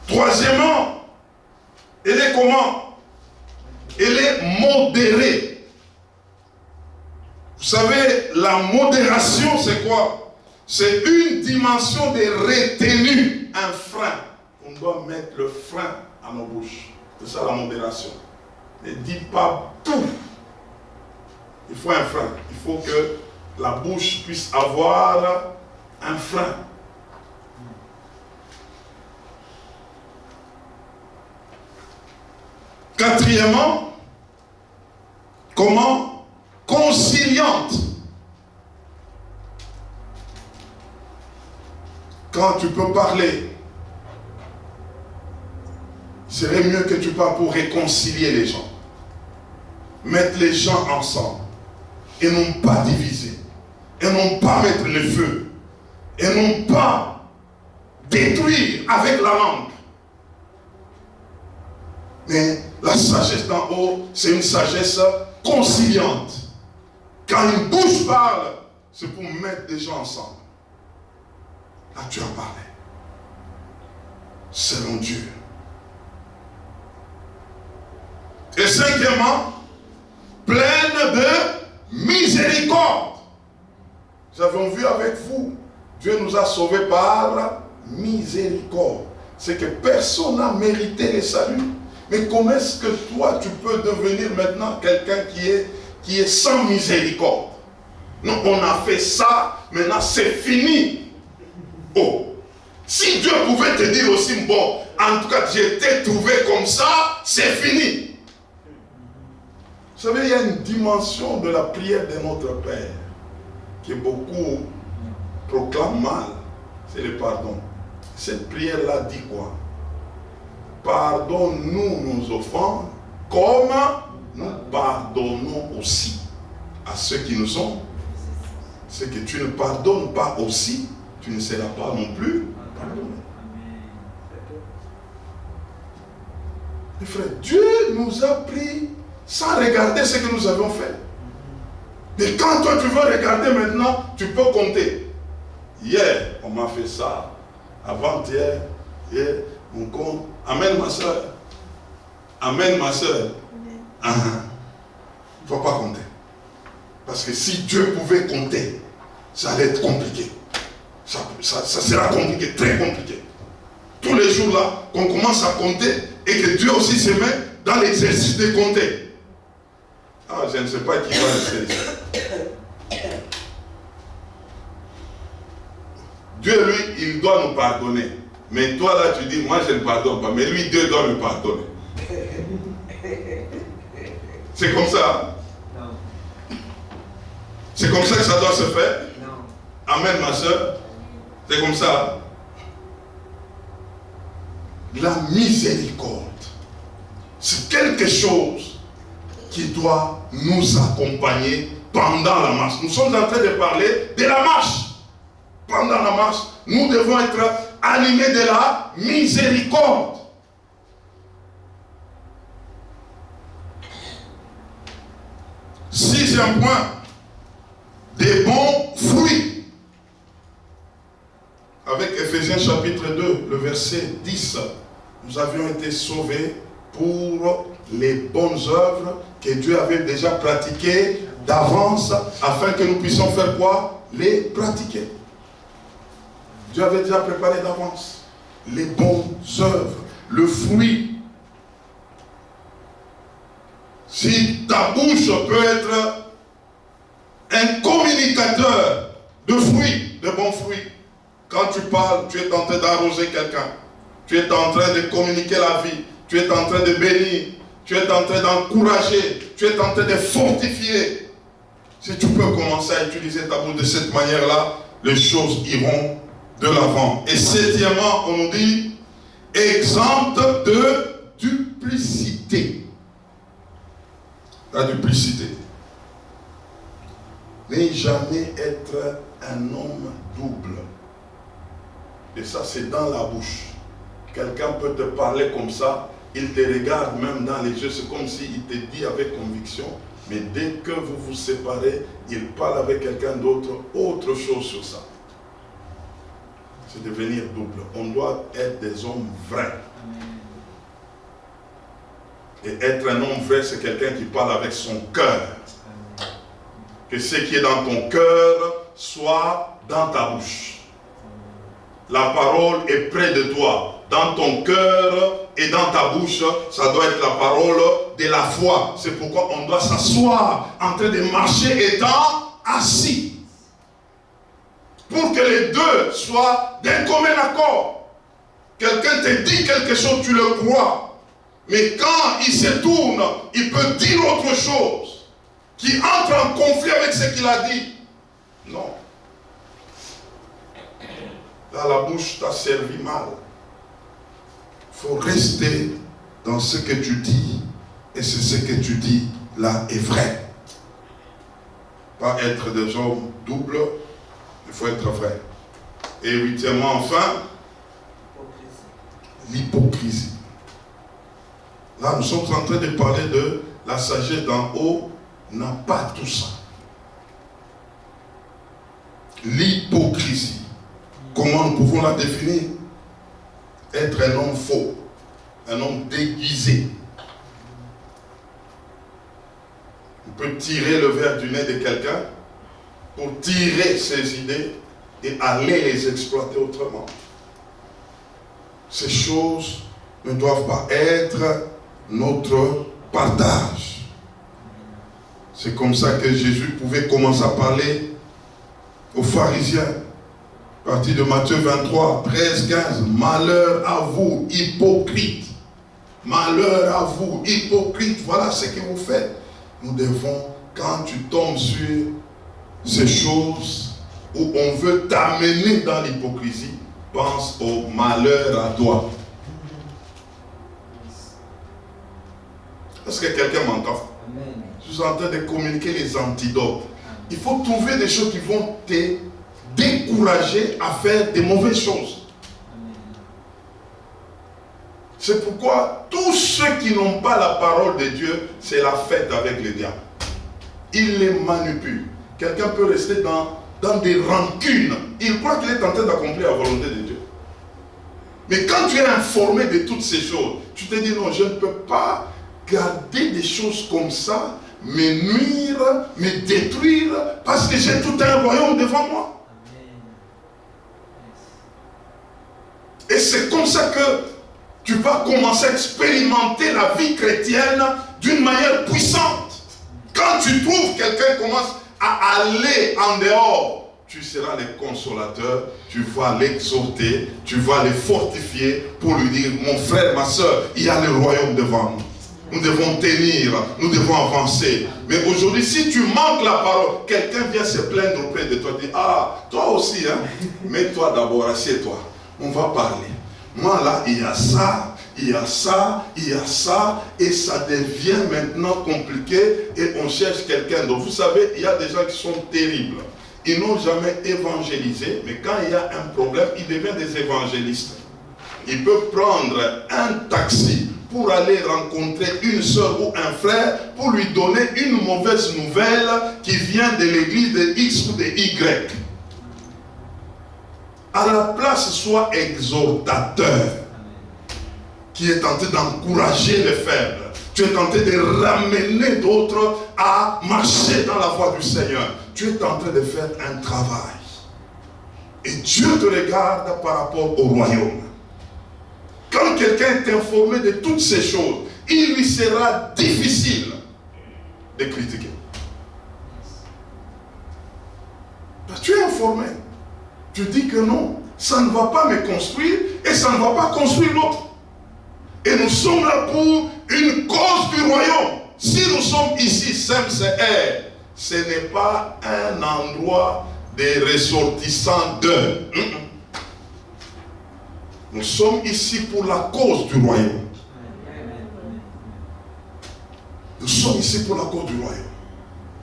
Troisièmement, elle est comment? Elle est modérée. Vous savez, la modération, c'est quoi? C'est une dimension de retenue, un frein. On doit mettre le frein à nos bouches. C'est ça la modération. Ne dis pas tout. Il faut un frein. Il faut que la bouche puisse avoir un frein. Quatrièmement, comment? Conciliante. Quand tu peux parler, il serait mieux que tu parles pour réconcilier les gens. Mettre les gens ensemble. Et non pas diviser. Et non pas mettre le feu. Et non pas détruire avec la langue. Mais la sagesse d'en haut, c'est une sagesse conciliante. Quand une bouche parle, c'est pour mettre des gens ensemble. Là, tu as parlé. Selon Dieu. Et cinquièmement, pleine de miséricorde. Nous avons vu avec vous, Dieu nous a sauvés par miséricorde. C'est que personne n'a mérité le salut. Mais comment est-ce que toi, tu peux devenir maintenant quelqu'un qui est sans miséricorde? Non, on a fait ça, maintenant c'est fini. Oh, si Dieu pouvait te dire aussi, bon, en tout cas, j'ai été trouvé comme ça, c'est fini. Vous savez, il y a une dimension de la prière de notre Père que beaucoup proclament mal, c'est le pardon. Cette prière-là dit quoi? Pardonne-nous nos offenses, comme nous pardonnons aussi à ceux qui nous ont. C'est que tu ne pardonnes pas aussi, tu ne seras pas non plus pardonné. Mes frères, Dieu nous a pris sans regarder ce que nous avons fait. Mais quand toi tu veux regarder maintenant, tu peux compter. Hier, on m'a fait ça. Avant-hier, hier, on compte. Amen, ma soeur. Amen, ma soeur. Il ne faut pas compter. Parce que si Dieu pouvait compter, ça allait être compliqué. Ça sera compliqué, très compliqué. Tous les jours là, qu'on commence à compter et que Dieu aussi se met dans l'exercice de compter. Ah, je ne sais pas qui va rester ici. Dieu, lui, il doit nous pardonner. Mais toi, là, tu dis, moi, je ne pardonne pas. Mais lui, Dieu doit me pardonner. C'est comme ça. C'est comme ça que ça doit se faire? Non. Amen, ma soeur. C'est comme ça. La miséricorde, c'est quelque chose qui doit nous accompagner pendant la marche. Nous sommes en train de parler de la marche. Pendant la marche, nous devons être animés de la miséricorde. Sixième point, des bons fruits. Avec Ephésiens chapitre 2, le verset 10, nous avions été sauvés pour les bonnes œuvres que Dieu avait déjà pratiquées d'avance, afin que nous puissions faire quoi? Les pratiquer. Dieu avait déjà préparé d'avance les bonnes œuvres, le fruit. Si ta bouche peut être un communicateur de fruits, de bons fruits, quand tu parles, tu es en train d'arroser quelqu'un, tu es en train de communiquer la vie, tu es en train de bénir, tu es en train d'encourager, tu es en train de fortifier. Si tu peux commencer à utiliser ta bouche de cette manière-là, les choses iront de l'avant. Et septièmement, on nous dit, exempt de duplicité. La duplicité. Ne jamais être un homme double. Et ça, c'est dans la bouche. Quelqu'un peut te parler comme ça, il te regarde même dans les yeux, c'est comme s'il te dit avec conviction, mais dès que vous vous séparez, il parle avec quelqu'un d'autre, autre chose sur ça. C'est devenir double. On doit être des hommes vrais. Et être un homme vrai, c'est quelqu'un qui parle avec son cœur. Que ce qui est dans ton cœur soit dans ta bouche. La parole est près de toi, dans ton cœur et dans ta bouche. Ça doit être la parole de la foi. C'est pourquoi on doit s'asseoir en train de marcher étant assis. Pour que les deux soient d'un commun accord. Quelqu'un te dit quelque chose, tu le crois. Mais quand il se tourne, il peut dire autre chose qui entre en conflit avec ce qu'il a dit. Non. Là, la bouche t'a servi mal. Il faut rester dans ce que tu dis. Et c'est ce que tu dis là est vrai. Pas être des hommes doubles. Il faut être vrai. Et huitièmement, enfin, l'hypocrisie. Là, nous sommes en train de parler de la sagesse d'en haut n'a pas tout ça. L'hypocrisie. Comment nous pouvons la définir? Être un homme faux, un homme déguisé. On peut tirer le verre du nez de quelqu'un pour tirer ses idées et aller les exploiter autrement. Ces choses ne doivent pas être notre partage. C'est comme ça que Jésus pouvait commencer à parler aux pharisiens. À partir de Matthieu 23, 13, 15. Malheur à vous, hypocrites. Malheur à vous, hypocrites. Voilà ce que vous faites. Nous devons, quand tu tombes sur ces choses où on veut t'amener dans l'hypocrisie, pense au malheur à toi. Est-ce que quelqu'un m'entend? Je suis en train de communiquer les antidotes. Il faut trouver des choses qui vont te décourager à faire des mauvaises choses. C'est pourquoi tous ceux qui n'ont pas la parole de Dieu, c'est la fête avec les diables. Ils les manipulent. Quelqu'un peut rester dans des rancunes. Il croit qu'il est en train d'accomplir la volonté de Dieu. Mais quand tu es informé de toutes ces choses, tu te dis non, je ne peux pas garder des choses comme ça, me nuire, me détruire, parce que j'ai tout un royaume devant moi. Et c'est comme ça que tu vas commencer à expérimenter la vie chrétienne d'une manière puissante. Quand tu trouves quelqu'un qui commence à aller en dehors, tu seras le consolateur, tu vas l'exhorter, tu vas le fortifier pour lui dire, mon frère, ma soeur, il y a le royaume devant nous. Nous devons tenir, nous devons avancer. Mais aujourd'hui, si tu manques la parole, quelqu'un vient se plaindre auprès de toi, dit, ah, toi aussi, hein, mets-toi d'abord, assieds-toi. On va parler. Moi là, il y a ça, il y a ça, il y a ça, et ça devient maintenant compliqué, et on cherche quelqu'un. Donc vous savez, il y a des gens qui sont terribles. Ils n'ont jamais évangélisé, mais quand il y a un problème, ils deviennent des évangélistes. Ils peuvent prendre un taxi pour aller rencontrer une soeur ou un frère, pour lui donner une mauvaise nouvelle qui vient de l'église de X ou de Y. À la place, sois exhortateur, qui est tenté d'encourager les faibles. Tu es tenté de ramener d'autres à marcher dans la voie du Seigneur. Tu es en train de faire un travail. Et Dieu te regarde par rapport au royaume. Quand quelqu'un est informé de toutes ces choses, il lui sera difficile de critiquer. Tu es informé. Tu dis que non, ça ne va pas me construire et ça ne va pas construire l'autre. Et nous sommes là pour une cause du royaume. Si nous sommes ici, CMCR, ce n'est pas un endroit des ressortissants de. Nous sommes ici pour la cause du royaume. Nous sommes ici pour la cause du royaume.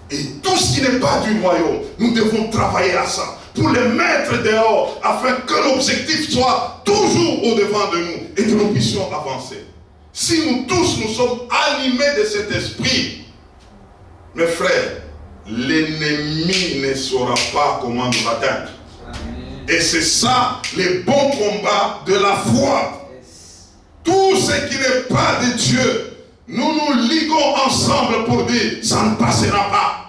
Et tout ce qui n'est pas du royaume, nous devons travailler à ça, pour les mettre dehors, afin que l'objectif soit toujours au-devant de nous et que nous puissions avancer. Si nous tous, nous sommes animés de cet esprit, mes frères, l'ennemi ne saura pas comment nous atteindre. Et c'est ça, les bons combats de la foi. Tout ce qui n'est pas de Dieu, nous nous liguons ensemble pour dire, ça ne passera pas.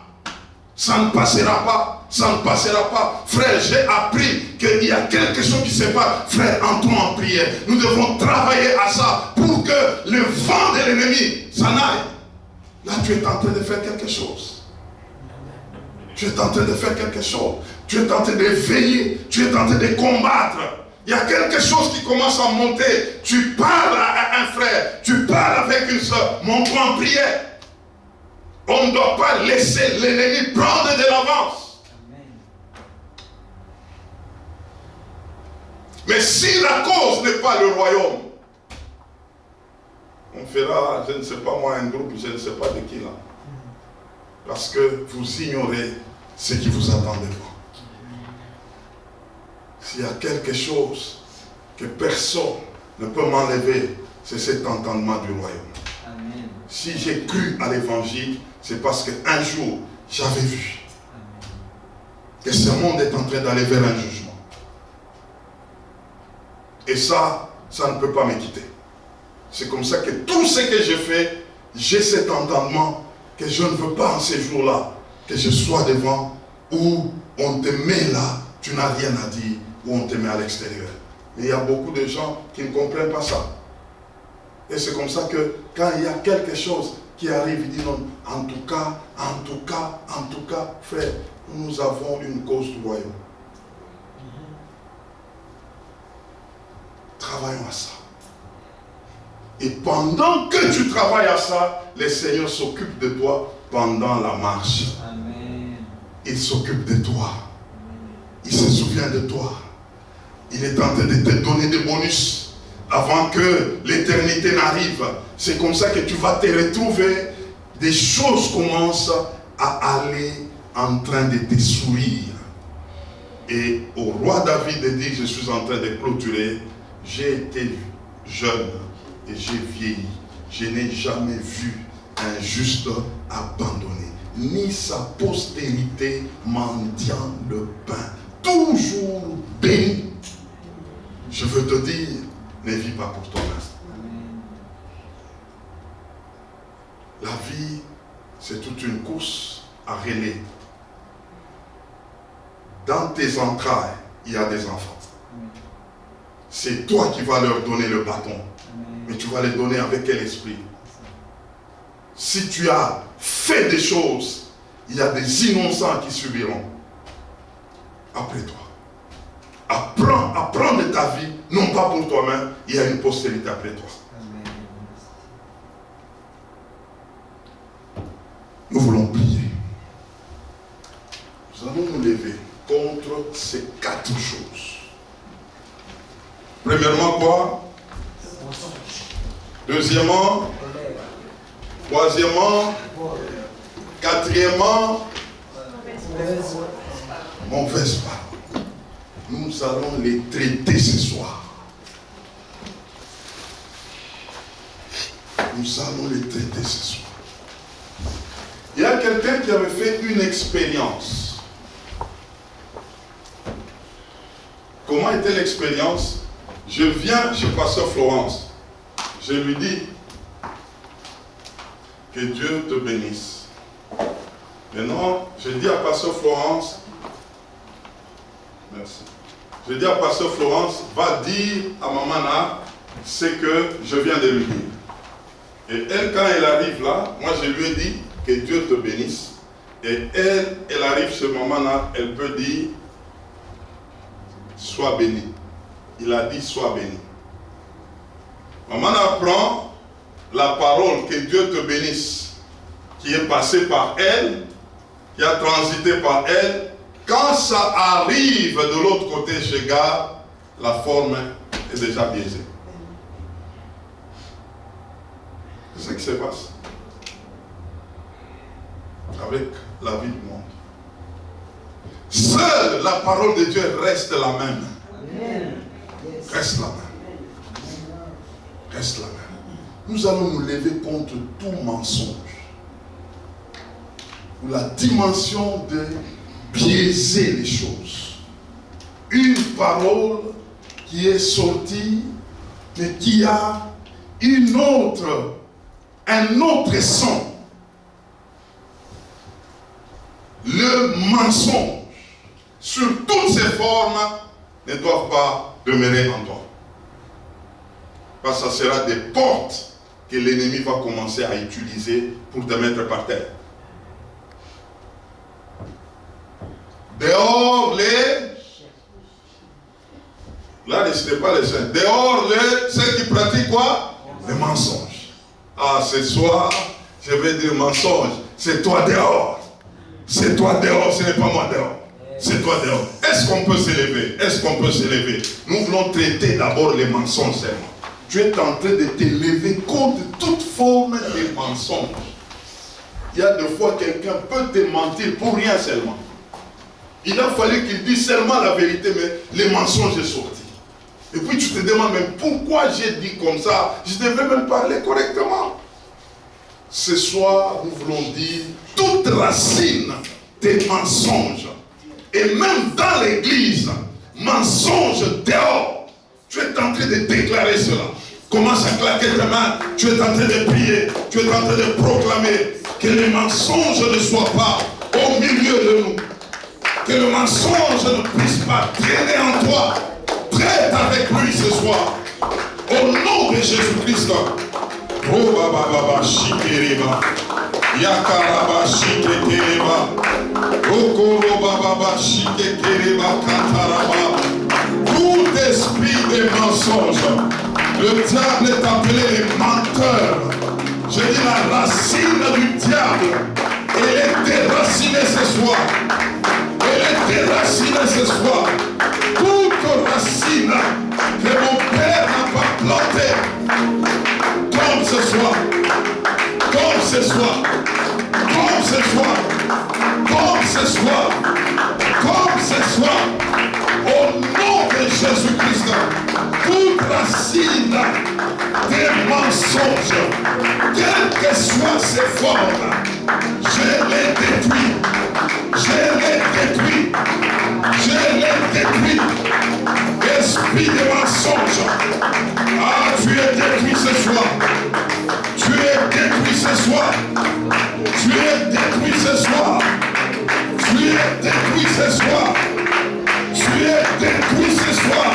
Ça ne passera pas. Ça ne passera pas. Frère, j'ai appris qu'il y a quelque chose qui se passe. Frère, entrons en prière. Nous devons travailler à ça pour que le vent de l'ennemi s'en aille. Là, tu es en train de faire quelque chose. Tu es en train de faire quelque chose. Tu es en train de veiller. Tu es en train de combattre. Il y a quelque chose qui commence à monter. Tu parles à un frère. Tu parles avec une soeur. Monte-toi en prière. On ne doit pas laisser l'ennemi prendre de l'avance. Mais si la cause n'est pas le royaume, on fera, je ne sais pas moi, un groupe, je ne sais pas de qui là. Parce que vous ignorez ce qui vous attend de vous. S'il y a quelque chose que personne ne peut m'enlever, c'est cet entendement du royaume. Amen. Si j'ai cru à l'évangile, c'est parce qu'un jour, j'avais vu que ce monde est en train d'aller vers un jugement. Et ça ne peut pas me quitter. C'est comme ça que tout ce que j'ai fait, j'ai cet entendement que je ne veux pas en ces jours-là que je sois devant où on te met là, tu n'as rien à dire, où on te met à l'extérieur. Mais il y a beaucoup de gens qui ne comprennent pas ça. Et c'est comme ça que quand il y a quelque chose qui arrive, il dit non, en tout cas, frère, nous avons une cause du royaume. Travaillons à ça. Et pendant que tu travailles à ça, le Seigneur s'occupe de toi pendant la marche. Amen. Il s'occupe de toi. Il se souvient de toi. Il est en train de te donner des bonus avant que l'éternité n'arrive. C'est comme ça que tu vas te retrouver. Des choses commencent à aller en train de te sourire. Et au roi David dit, je suis en train de clôturer. J'ai été jeune et j'ai vieilli. Je n'ai jamais vu un juste abandonné, ni sa postérité mendiant le pain. Toujours béni. Je veux te dire, ne vis pas pour toi-même. La vie, c'est toute une course à relais. Dans tes entrailles, il y a des enfants. C'est toi qui vas leur donner le bâton. Mais tu vas les donner avec quel esprit? Si tu as fait des choses, il y a des innocents qui subiront. Après toi. Apprends de ta vie, non pas pour toi-même, il y a une postérité après toi. Premièrement, quoi? Deuxièmement, troisièmement, quatrièmement, mauvaise parole. Nous allons les traiter ce soir. Nous allons les traiter ce soir. Il y a quelqu'un qui avait fait une expérience. Comment était l'expérience? Je viens chez Pasteur Florence. Je lui dis que Dieu te bénisse. Maintenant, je dis à Pasteur Florence, merci. Je dis à Pasteur Florence, va dire à Maman Na ce que je viens de lui dire. Et elle, quand elle arrive là, moi je lui ai dit que Dieu te bénisse. Et elle arrive ce moment-là, elle peut dire, sois béni. Il a dit, sois béni. Maman apprend la parole que Dieu te bénisse, qui est passée par elle, qui a transité par elle. Quand ça arrive de l'autre côté chez Gare, la forme est déjà biaisée. C'est ce qui se passe avec la vie du monde. Seule la parole de Dieu reste la même. Reste la même. Reste la même. Nous allons nous lever contre tout mensonge. Ou la dimension de biaiser les choses. Une parole qui est sortie, mais qui a un autre son. Le mensonge, sur toutes ses formes, ne doivent pas demeurer en toi. Parce que ce sera des portes que l'ennemi va commencer à utiliser pour te mettre par terre. Dehors les... Là, ne citez pas les saints. Dehors ceux qui pratiquent quoi? Les mensonges. Ah, ce soir, je vais dire mensonge. C'est toi dehors. C'est toi dehors, ce n'est pas moi dehors. C'est toi dehors. Est-ce qu'on peut s'élever? Est-ce qu'on peut s'élever? Nous voulons traiter d'abord les mensonges seulement. Tu es en train de t'élever contre toute forme de mensonge. Il y a des fois quelqu'un peut te mentir pour rien seulement. Il a fallu qu'il dise seulement la vérité, mais les mensonges sont sortis. Et puis tu te demandes même pourquoi j'ai dit comme ça. Je devais même parler correctement. Ce soir, nous voulons dire toute racine des mensonges. Et même dans l'église, mensonges dehors. Tu es en train de déclarer cela. Commence à claquer tes mains. Tu es en train de prier. Tu es en train de proclamer que les mensonges ne soient pas au milieu de nous. Que le mensonge ne puisse pas traîner en toi. Traite avec lui ce soir. Au nom de Jésus-Christ. Oh baba baba shikereba. Yakaraba shikekereba. Okoro baba shikekereba kataraba. Tout esprit de mensonge. Le diable est appelé menteur. Je dis la racine du diable. Elle est déracinée ce soir. Elle est déracinée ce soir. Toute racine que mon père n'a pas plantée. Comme ce soir. Comme ce soir. Comme ce soir. Comme ce soir. Comme ce soir. Au nom de Jésus-Christ. Toute racine des mensonges, quelles que soient ces formes, je les détruis. Je les détruis. Je les détruis. Esprit de mensonge. Ah, tu es détruit ce soir. Tu es détruit ce soir. Tu es détruit ce soir. Tu es détruit ce soir. Tu es détruit ce soir.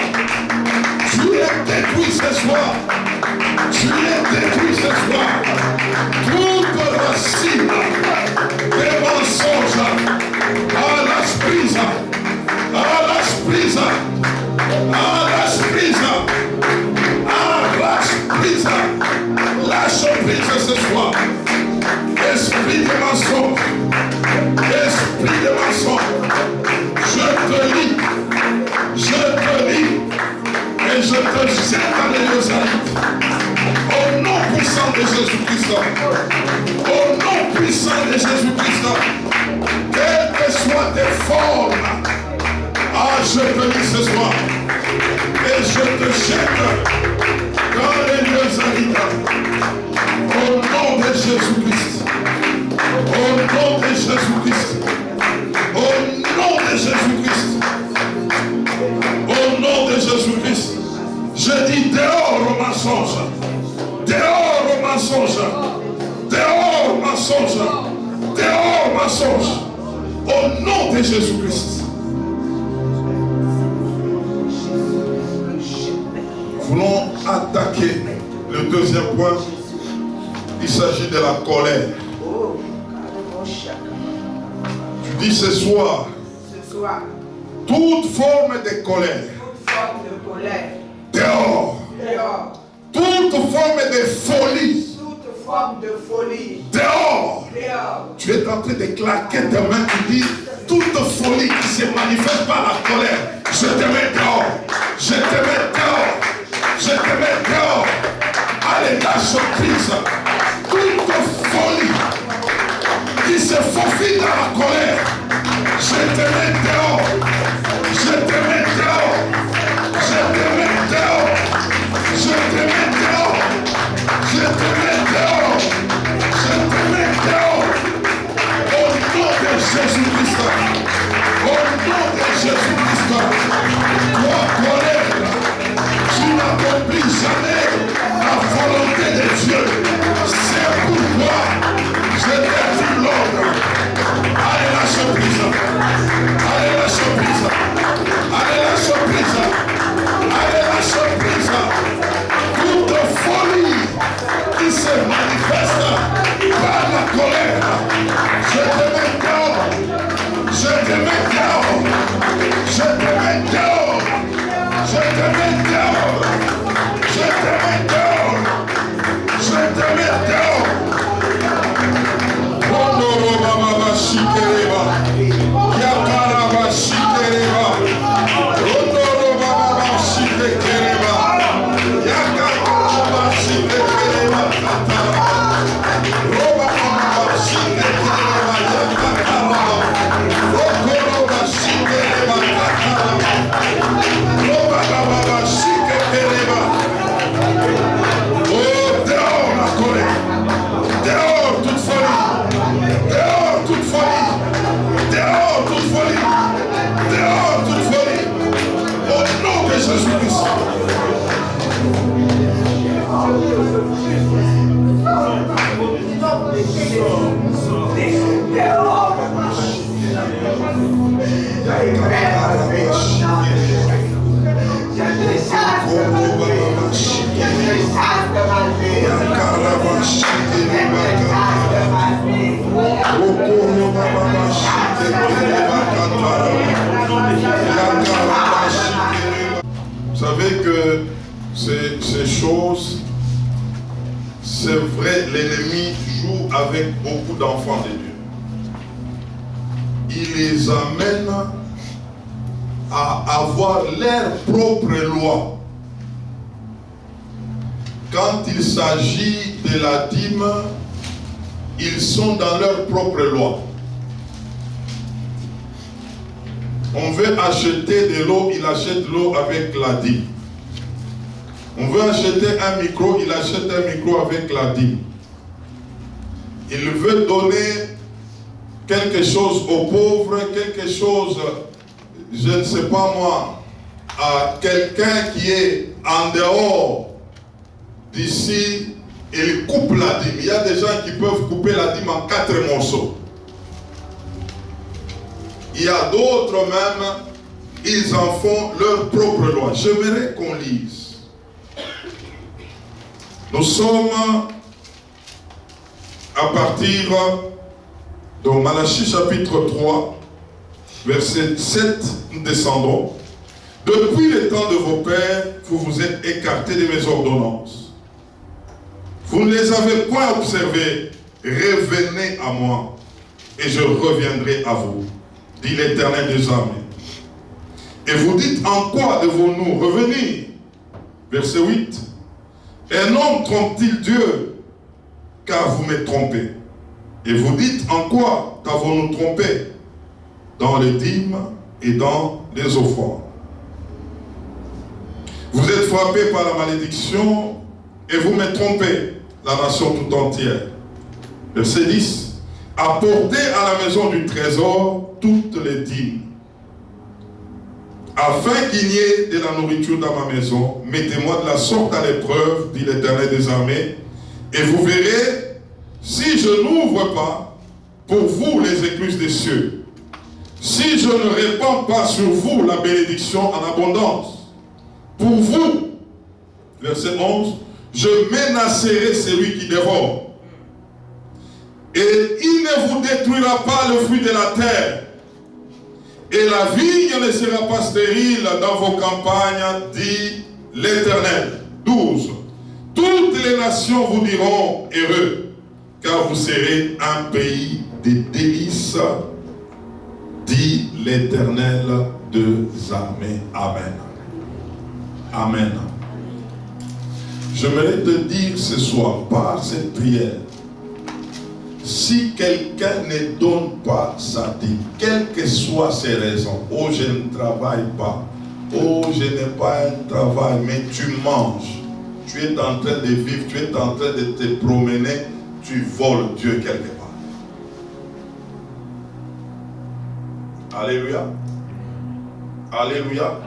Tu es détruit ce soir. Tu es détruit ce soir. Toute racine des mensonges à la prise. À la prise. À la prise. À la prise. Lâche prise ce soir. Esprit de mensonge. Esprit de mensonge. Je te lis. Je te lis. Et je te de Jésus-Christ. Au nom puissant de Jésus-Christ. Quelles que soient tes formes. Ah, je te dis ce soir. Et je te jette dans les lieux arides. Au nom de Jésus-Christ. Au nom de Jésus-Christ. Au nom de Jésus-Christ. Au nom de Jésus-Christ. Je dis dehors au mensonge. Dehors au mensonge. Dehors au mensonge. Dehors au mensonge. Au nom de Jésus-Christ. Voulons attaquer le deuxième point. Il s'agit de la colère. Tu dis ce soir, toute forme de colère, dehors. Toute forme de folie, dehors. Tu es en train de claquer tes mains, tu dis toute folie qui se manifeste par la colère, je te mets dehors. Je te mets dehors. Je te mets dehors. Allez, lâche prise. Toute folie qui se faufile dans la colère, je te mets dehors. Je te mets dehors. Je te mets dehors. Je te mets dehors. Je te mets dehors. Je te mets dehors. Au nom de Jésus-Christ. Au nom de Jésus-Christ. Toi, colère, tu n'accomplis jamais la volonté de Dieu. C'est pourquoi je t'ai dit l'ordre. Allez, lâche prise. Allez, lâche prise. Allez, lâche prise. Allez, lâche prise. Toute folie qui se manifeste par la colère, je te mets dehors. Je te mets dehors. Je te mets dehors. Je te mets dehors. Je te mets dehors. Je te mets dehors. Ondoro baba bashikereba. Yakara bashikereba. Ondoro baba bashikereba. Yakara bashikereba. Roba baba bashikereba. Yakara. Okoro bashikereba. Roba baba bashikereba. Oh, dehors la colère. Dehors toute folie. Dehors toute folie. Dehors toute folie. Dehors toute folie. Au nom de Jésus-Christ. Vous savez que ces choses, c'est vrai, l'ennemi joue avec beaucoup d'enfants de Dieu. Il les amène à avoir leur propre loi. Quand il s'agit de la dîme, ils sont dans leur propre loi. On veut acheter de l'eau, il achète l'eau avec la dîme. On veut acheter un micro, il achète un micro avec la dîme. Il veut donner quelque chose aux pauvres, quelque chose, je ne sais pas moi, à quelqu'un qui est en dehors d'ici, il coupe la dîme. Il y a des gens qui peuvent couper la dîme en 4 morceaux. Il y a d'autres même, ils en font leur propre loi. J'aimerais qu'on lise. Nous sommes à partir de Malachie chapitre 3, verset 7, nous descendons. Depuis le temps de vos pères, vous vous êtes écartés de mes ordonnances. Vous ne les avez point observées. Revenez à moi et je reviendrai à vous, dit l'Éternel des armées. Et vous dites, en quoi devons-nous revenir? Verset 8. Un homme trompe-t-il Dieu? car vous m'êtes trompé. Et vous dites, en quoi t'avons-nous trompé? Dans les dîmes et dans les offrandes. Vous êtes frappés par la malédiction et vous m'êtes trompé, la nation tout entière. Verset 10. Apportez à la maison du trésor toutes les dîmes, afin qu'il n'y ait de la nourriture dans ma maison. Mettez-moi de la sorte à l'épreuve, dit l'Éternel des armées, et vous verrez si je n'ouvre pas pour vous les écluses des cieux, si je ne répands pas sur vous la bénédiction en abondance. Pour vous, verset 11, je menacerai celui qui dévore, et il ne vous détruira pas le fruit de la terre, et la vigne ne sera pas stérile dans vos campagnes, dit l'Éternel. 12. Toutes les nations vous diront heureux, car vous serez un pays de délices, dit l'Éternel des armées. Amen. Amen. J'aimerais te dire ce soir, par cette prière, si quelqu'un ne donne pas sa dîme, quelles que soient ses raisons, oh je ne travaille pas, oh je n'ai pas un travail, mais tu manges, tu es en train de vivre, tu es en train de te promener, tu voles Dieu quelque part. Alléluia. Alléluia.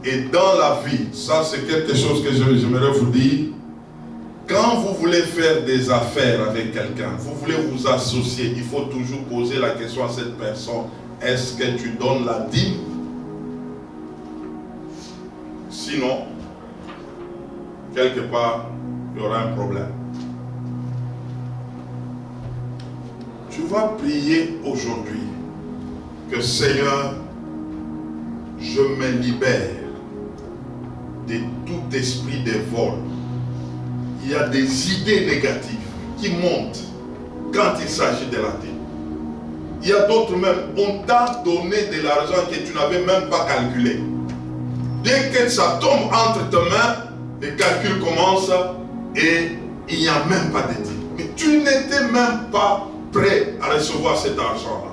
Et dans la vie, ça c'est quelque chose que j'aimerais vous dire. Quand vous voulez faire des affaires avec quelqu'un, vous voulez vous associer, il faut toujours poser la question à cette personne, est-ce que tu donnes la dîme? Sinon, quelque part, il y aura un problème. Tu vas prier aujourd'hui que Seigneur, je me libère de tout esprit de vol. Il y a des idées négatives qui montent quand il s'agit de la dîme. Il y a d'autres même, on t'a donné de l'argent que tu n'avais même pas calculé. Dès que ça tombe entre tes mains, les calculs commencent et il n'y a même pas de dîme. Mais tu n'étais même pas prêt à recevoir cet argent-là.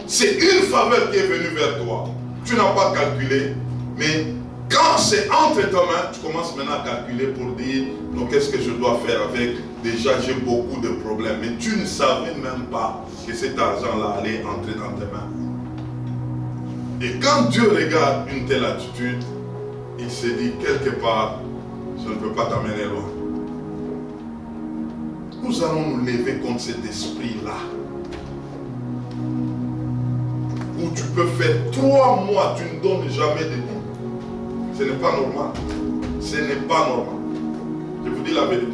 C'est une faveur qui est venue vers toi. Tu n'as pas calculé, mais quand c'est entre tes mains, tu commences maintenant à calculer pour dire, donc qu'est-ce que je dois faire avec? Déjà, j'ai beaucoup de problèmes, mais tu ne savais même pas que cet argent-là allait entrer dans tes mains. Et quand Dieu regarde une telle attitude, il se dit, quelque part, je ne peux pas t'amener loin. Nous allons nous lever contre cet esprit-là. Où tu peux faire 3 mois, tu ne donnes jamais de dîme. Ce n'est pas normal. Ce n'est pas normal. Je vous dis la vérité.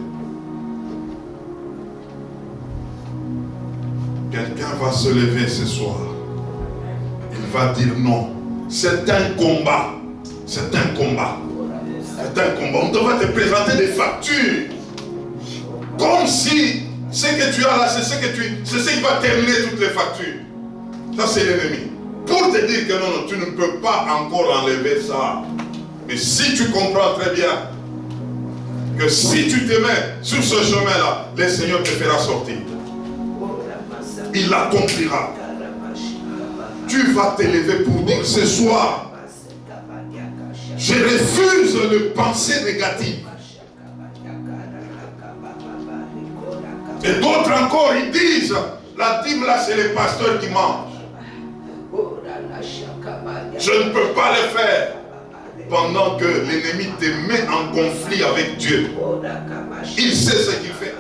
Quelqu'un va se lever ce soir. Il va dire non. C'est un combat. C'est un combat. C'est un combat. On devrait te présenter des factures. Comme si ce que tu as là, c'est ce qui va terminer toutes les factures. Ça, c'est l'ennemi. Pour te dire que non, tu ne peux pas encore enlever ça. Mais si tu comprends très bien que si tu te mets sur ce chemin-là, le Seigneur te fera sortir. Il l'accomplira. Tu vas te lever pour dire ce soir, je refuse les pensées négatives. Et d'autres encore, ils disent, la dîme là, c'est les pasteurs qui mangent. Je ne peux pas le faire. Pendant que l'ennemi te met en conflit avec Dieu. Il sait ce qu'il fait.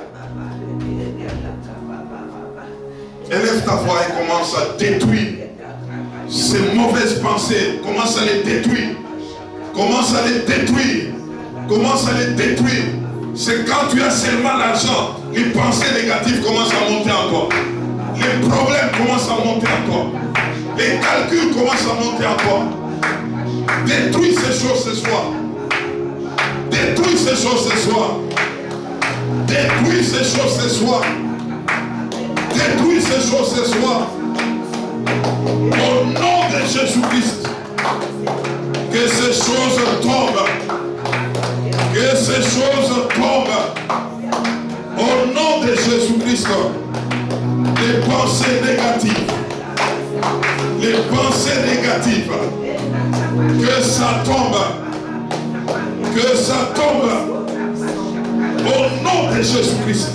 Élève ta voix et commence à détruire ces mauvaises pensées. Commence à les détruire. Commence à les détruire. Commence à les détruire. C'est quand tu as seulement l'argent, les pensées négatives commencent à monter en toi. Les problèmes commencent à monter en toi. Les calculs commencent à monter en toi. Détruis ces choses ce soir. Détruis ces choses ce soir. Détruis ces choses ce soir. Détruis ces choses ce soir. Au nom de Jésus-Christ. Que ces choses tombent. Que ces choses tombent. de Jésus-Christ, les pensées négatives, que ça tombe, au nom de Jésus-Christ.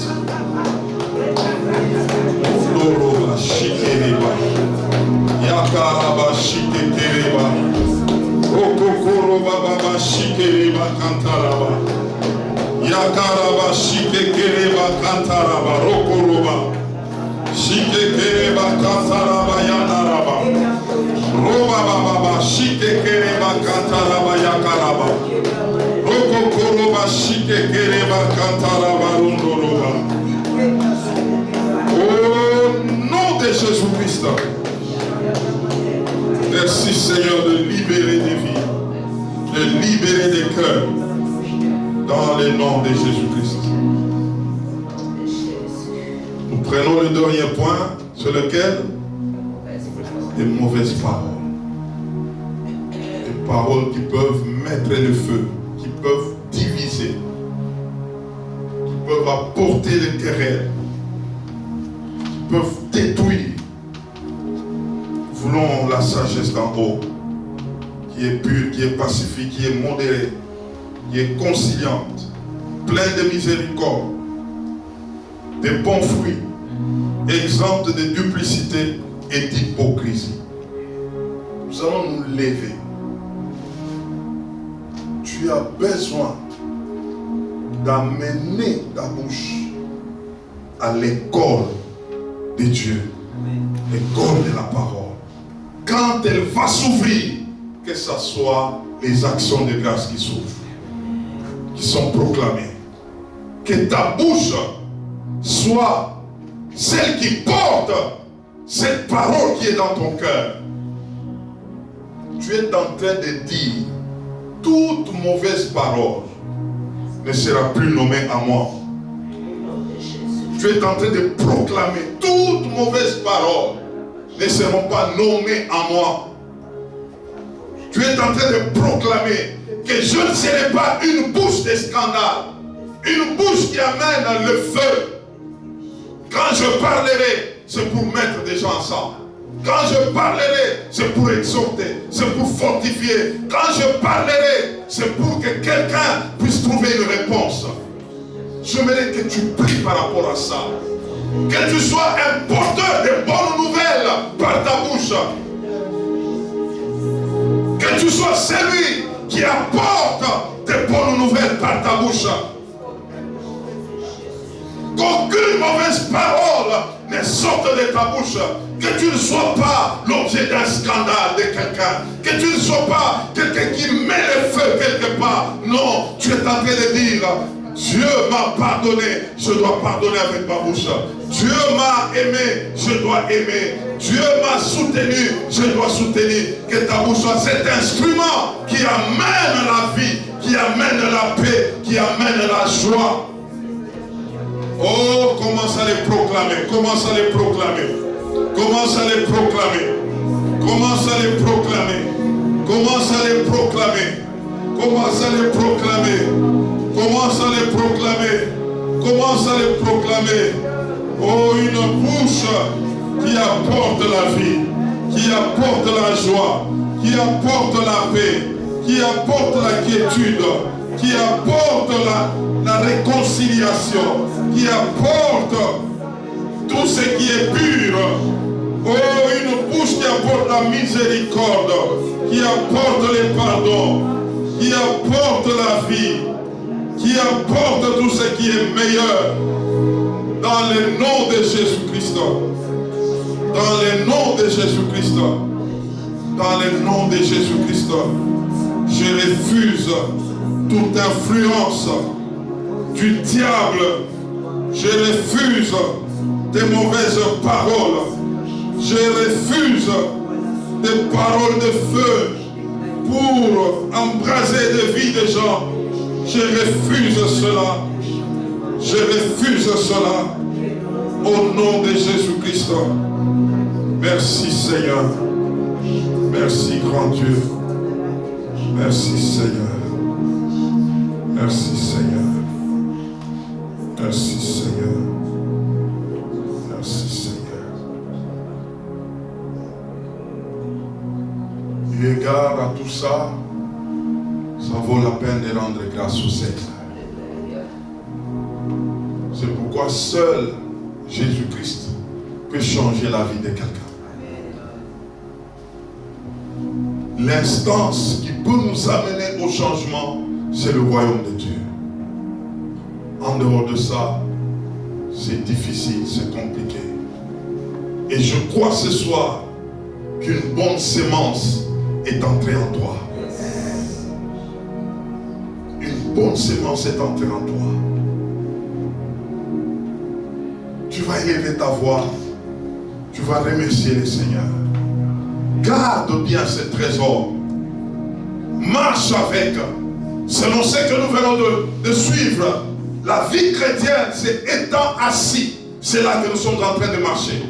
Loroba shikereba, yakaraba shikekereba, okokoroba baba shikereba kantaraba, yakaraba shikekereba kantaraba, rokoroba shikekereba kantaraba yanaraba, roba baba shikekereba kantaraba yakaraba, rokokoroba shikekereba kantaraba rondoroba. Jésus-Christ. Merci Seigneur de libérer des vies, de libérer des cœurs dans le nom de Jésus-Christ. Nous prenons le dernier point sur lequel les mauvaises paroles. Des paroles qui peuvent mettre le feu, qui peuvent diviser, qui peuvent apporter les querelles, peuvent détruire. Voulons la sagesse d'en haut, qui est pure, qui est pacifique, qui est modérée, qui est conciliante, pleine de miséricorde, de bons fruits, exempte de duplicité et d'hypocrisie. Nous allons nous lever. Tu as besoin d'amener ta bouche à l'école de Dieu, l'école de la parole. Quand elle va s'ouvrir, que ce soit les actions de grâce qui s'ouvrent, qui sont proclamées. Que ta bouche soit celle qui porte cette parole qui est dans ton cœur. Tu es en train de dire, toute mauvaise parole ne sera plus nommée à moi. Tu es en train de proclamer, toutes mauvaises paroles ne seront pas nommées à moi. Tu es en train de proclamer que je ne serai pas une bouche de scandale, une bouche qui amène le feu. Quand je parlerai, c'est pour mettre des gens ensemble. Quand je parlerai, c'est pour exhorter, c'est pour fortifier. Quand je parlerai, c'est pour que quelqu'un puisse trouver une réponse. J'aimerais que tu pries par rapport à ça. Que tu sois un porteur de bonnes nouvelles par ta bouche. Que tu sois celui qui apporte des bonnes nouvelles par ta bouche. Qu'aucune mauvaise parole ne sorte de ta bouche. Que tu ne sois pas l'objet d'un scandale de quelqu'un. Que tu ne sois pas quelqu'un qui met le feu quelque part. Non, tu es en train de dire, Dieu m'a pardonné, je dois pardonner avec ma bouche. Dieu m'a aimé, je dois aimer. Dieu m'a soutenu, je dois soutenir. Que ta bouche soit cet instrument qui amène la vie, qui amène la paix, qui amène la joie. Oh, commence à les proclamer, commence à les proclamer, commence à les proclamer, commence à les proclamer, commence à les proclamer, commence à les proclamer, commence à les proclamer, commence à les proclamer. Oh, une bouche qui apporte la vie, qui apporte la joie, qui apporte la paix, qui apporte la quiétude, qui apporte la réconciliation, qui apporte tout ce qui est pur. Oh, une bouche qui apporte la miséricorde, qui apporte les pardons, qui apporte la vie, qui apporte tout ce qui est meilleur. Dans le nom de Jésus-Christ. Dans le nom de Jésus-Christ. Dans le nom de Jésus-Christ. Je refuse toute influence du diable. Je refuse des mauvaises paroles. Je refuse des paroles de feu pour embraser des vies de gens. Je refuse cela. Je refuse cela. Au nom de Jésus-Christ. Merci Seigneur. Merci grand Dieu. Merci Seigneur. Merci Seigneur. Merci Seigneur. égard à tout ça, ça vaut la peine de rendre grâce au Seigneur. C'est pourquoi seul Jésus-Christ peut changer la vie de quelqu'un. L'instance qui peut nous amener au changement, c'est le royaume de Dieu. En dehors de ça, c'est difficile, c'est compliqué. Et je crois ce soir qu'une bonne sémence est entrée en toi. Une bonne sémence est entrée en toi. Tu vas élever ta voix. Tu vas remercier le Seigneur. Garde bien ce trésor. Marche avec. Selon ce que nous venons de suivre, la vie chrétienne, c'est étant assis. C'est là que nous sommes en train de marcher.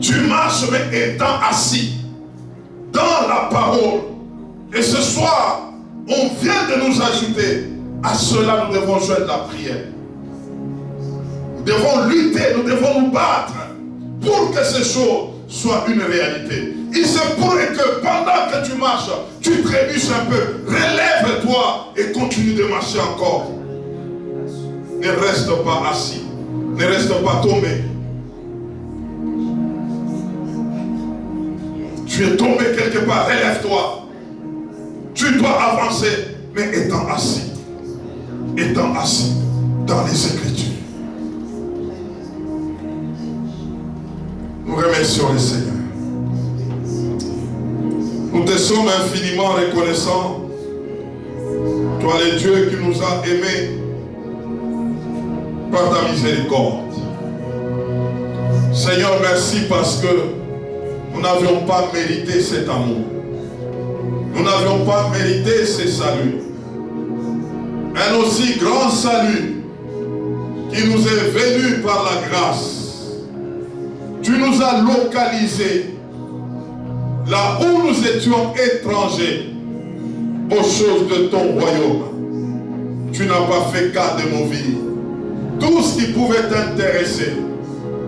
Tu marches, mais étant assis dans la parole. Et ce soir, on vient de nous ajouter. À cela, nous devons joindre la prière. Nous devons lutter, nous devons nous battre pour que ces choses soient une réalité. Il se pourrait que pendant que tu marches, tu trébuches un peu. Relève-toi et continue de marcher encore. Ne reste pas assis. Ne reste pas tombé. Tu es tombé quelque part, relève-toi. Tu dois avancer, mais étant assis. Étant assis dans les Écritures. Nous remercions le Seigneur. Nous te sommes infiniment reconnaissants. Toi, le Dieu qui nous a aimés par ta miséricorde. Seigneur, merci parce que nous n'avions pas mérité cet amour. Nous n'avions pas mérité ce salut. Un aussi grand salut qui nous est venu par la grâce. Tu nous as localisés là où nous étions étrangers aux choses de ton royaume. Tu n'as pas fait cas de nos vies. Tout ce qui pouvait t'intéresser,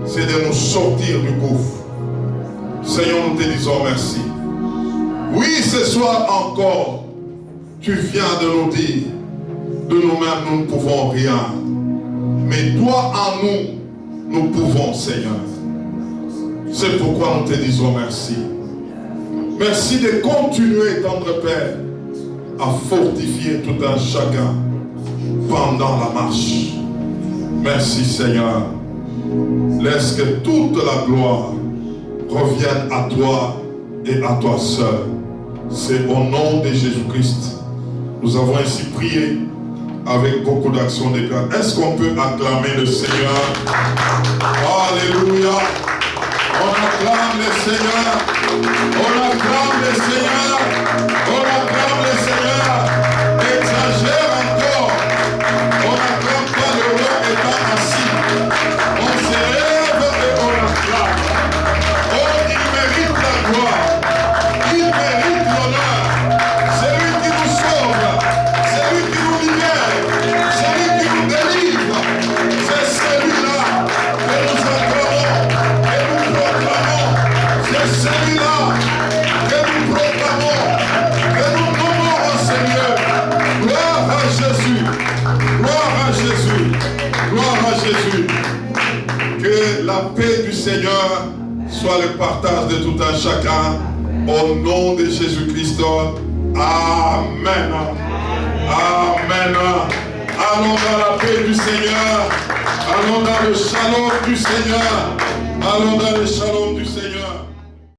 c'est de nous sortir du gouffre. Seigneur, nous te disons merci. Oui, ce soir encore, tu viens de nous dire, de nous-mêmes, nous ne pouvons rien. Mais toi en nous, nous pouvons, Seigneur. C'est pourquoi nous te disons merci. Merci de continuer, tendre Père, à fortifier tout un chacun pendant la marche. Merci, Seigneur. Laisse que toute la gloire revienne à toi et à toi seul. C'est au nom de Jésus-Christ. Nous avons ainsi prié avec beaucoup d'actions de grâce. Est-ce qu'on peut acclamer le Seigneur? Alléluia. On acclame le Seigneur. On acclame le Seigneur. On acclame le Seigneur. Exagère encore. On n'acclame pas le roi étant assis. On se lève et on acclame. Oh, il mérite la gloire. Il mérite l'honneur. C'est lui qui nous sauve. C'est lui qui nous libère. C'est lui qui nous délivre. C'est celui-là que nous acclamons et nous proclamons. C'est celui-là que nous proclamons, que nous nommons au Seigneur. Gloire à Jésus. Gloire à Jésus. Gloire à Jésus. Que la paix du Seigneur soit le partage de tout un chacun. Au nom de Jésus-Christ. Amen. Amen. Allons dans la paix du Seigneur. Allons dans le shalom du Seigneur. Allons dans le shalom du Seigneur.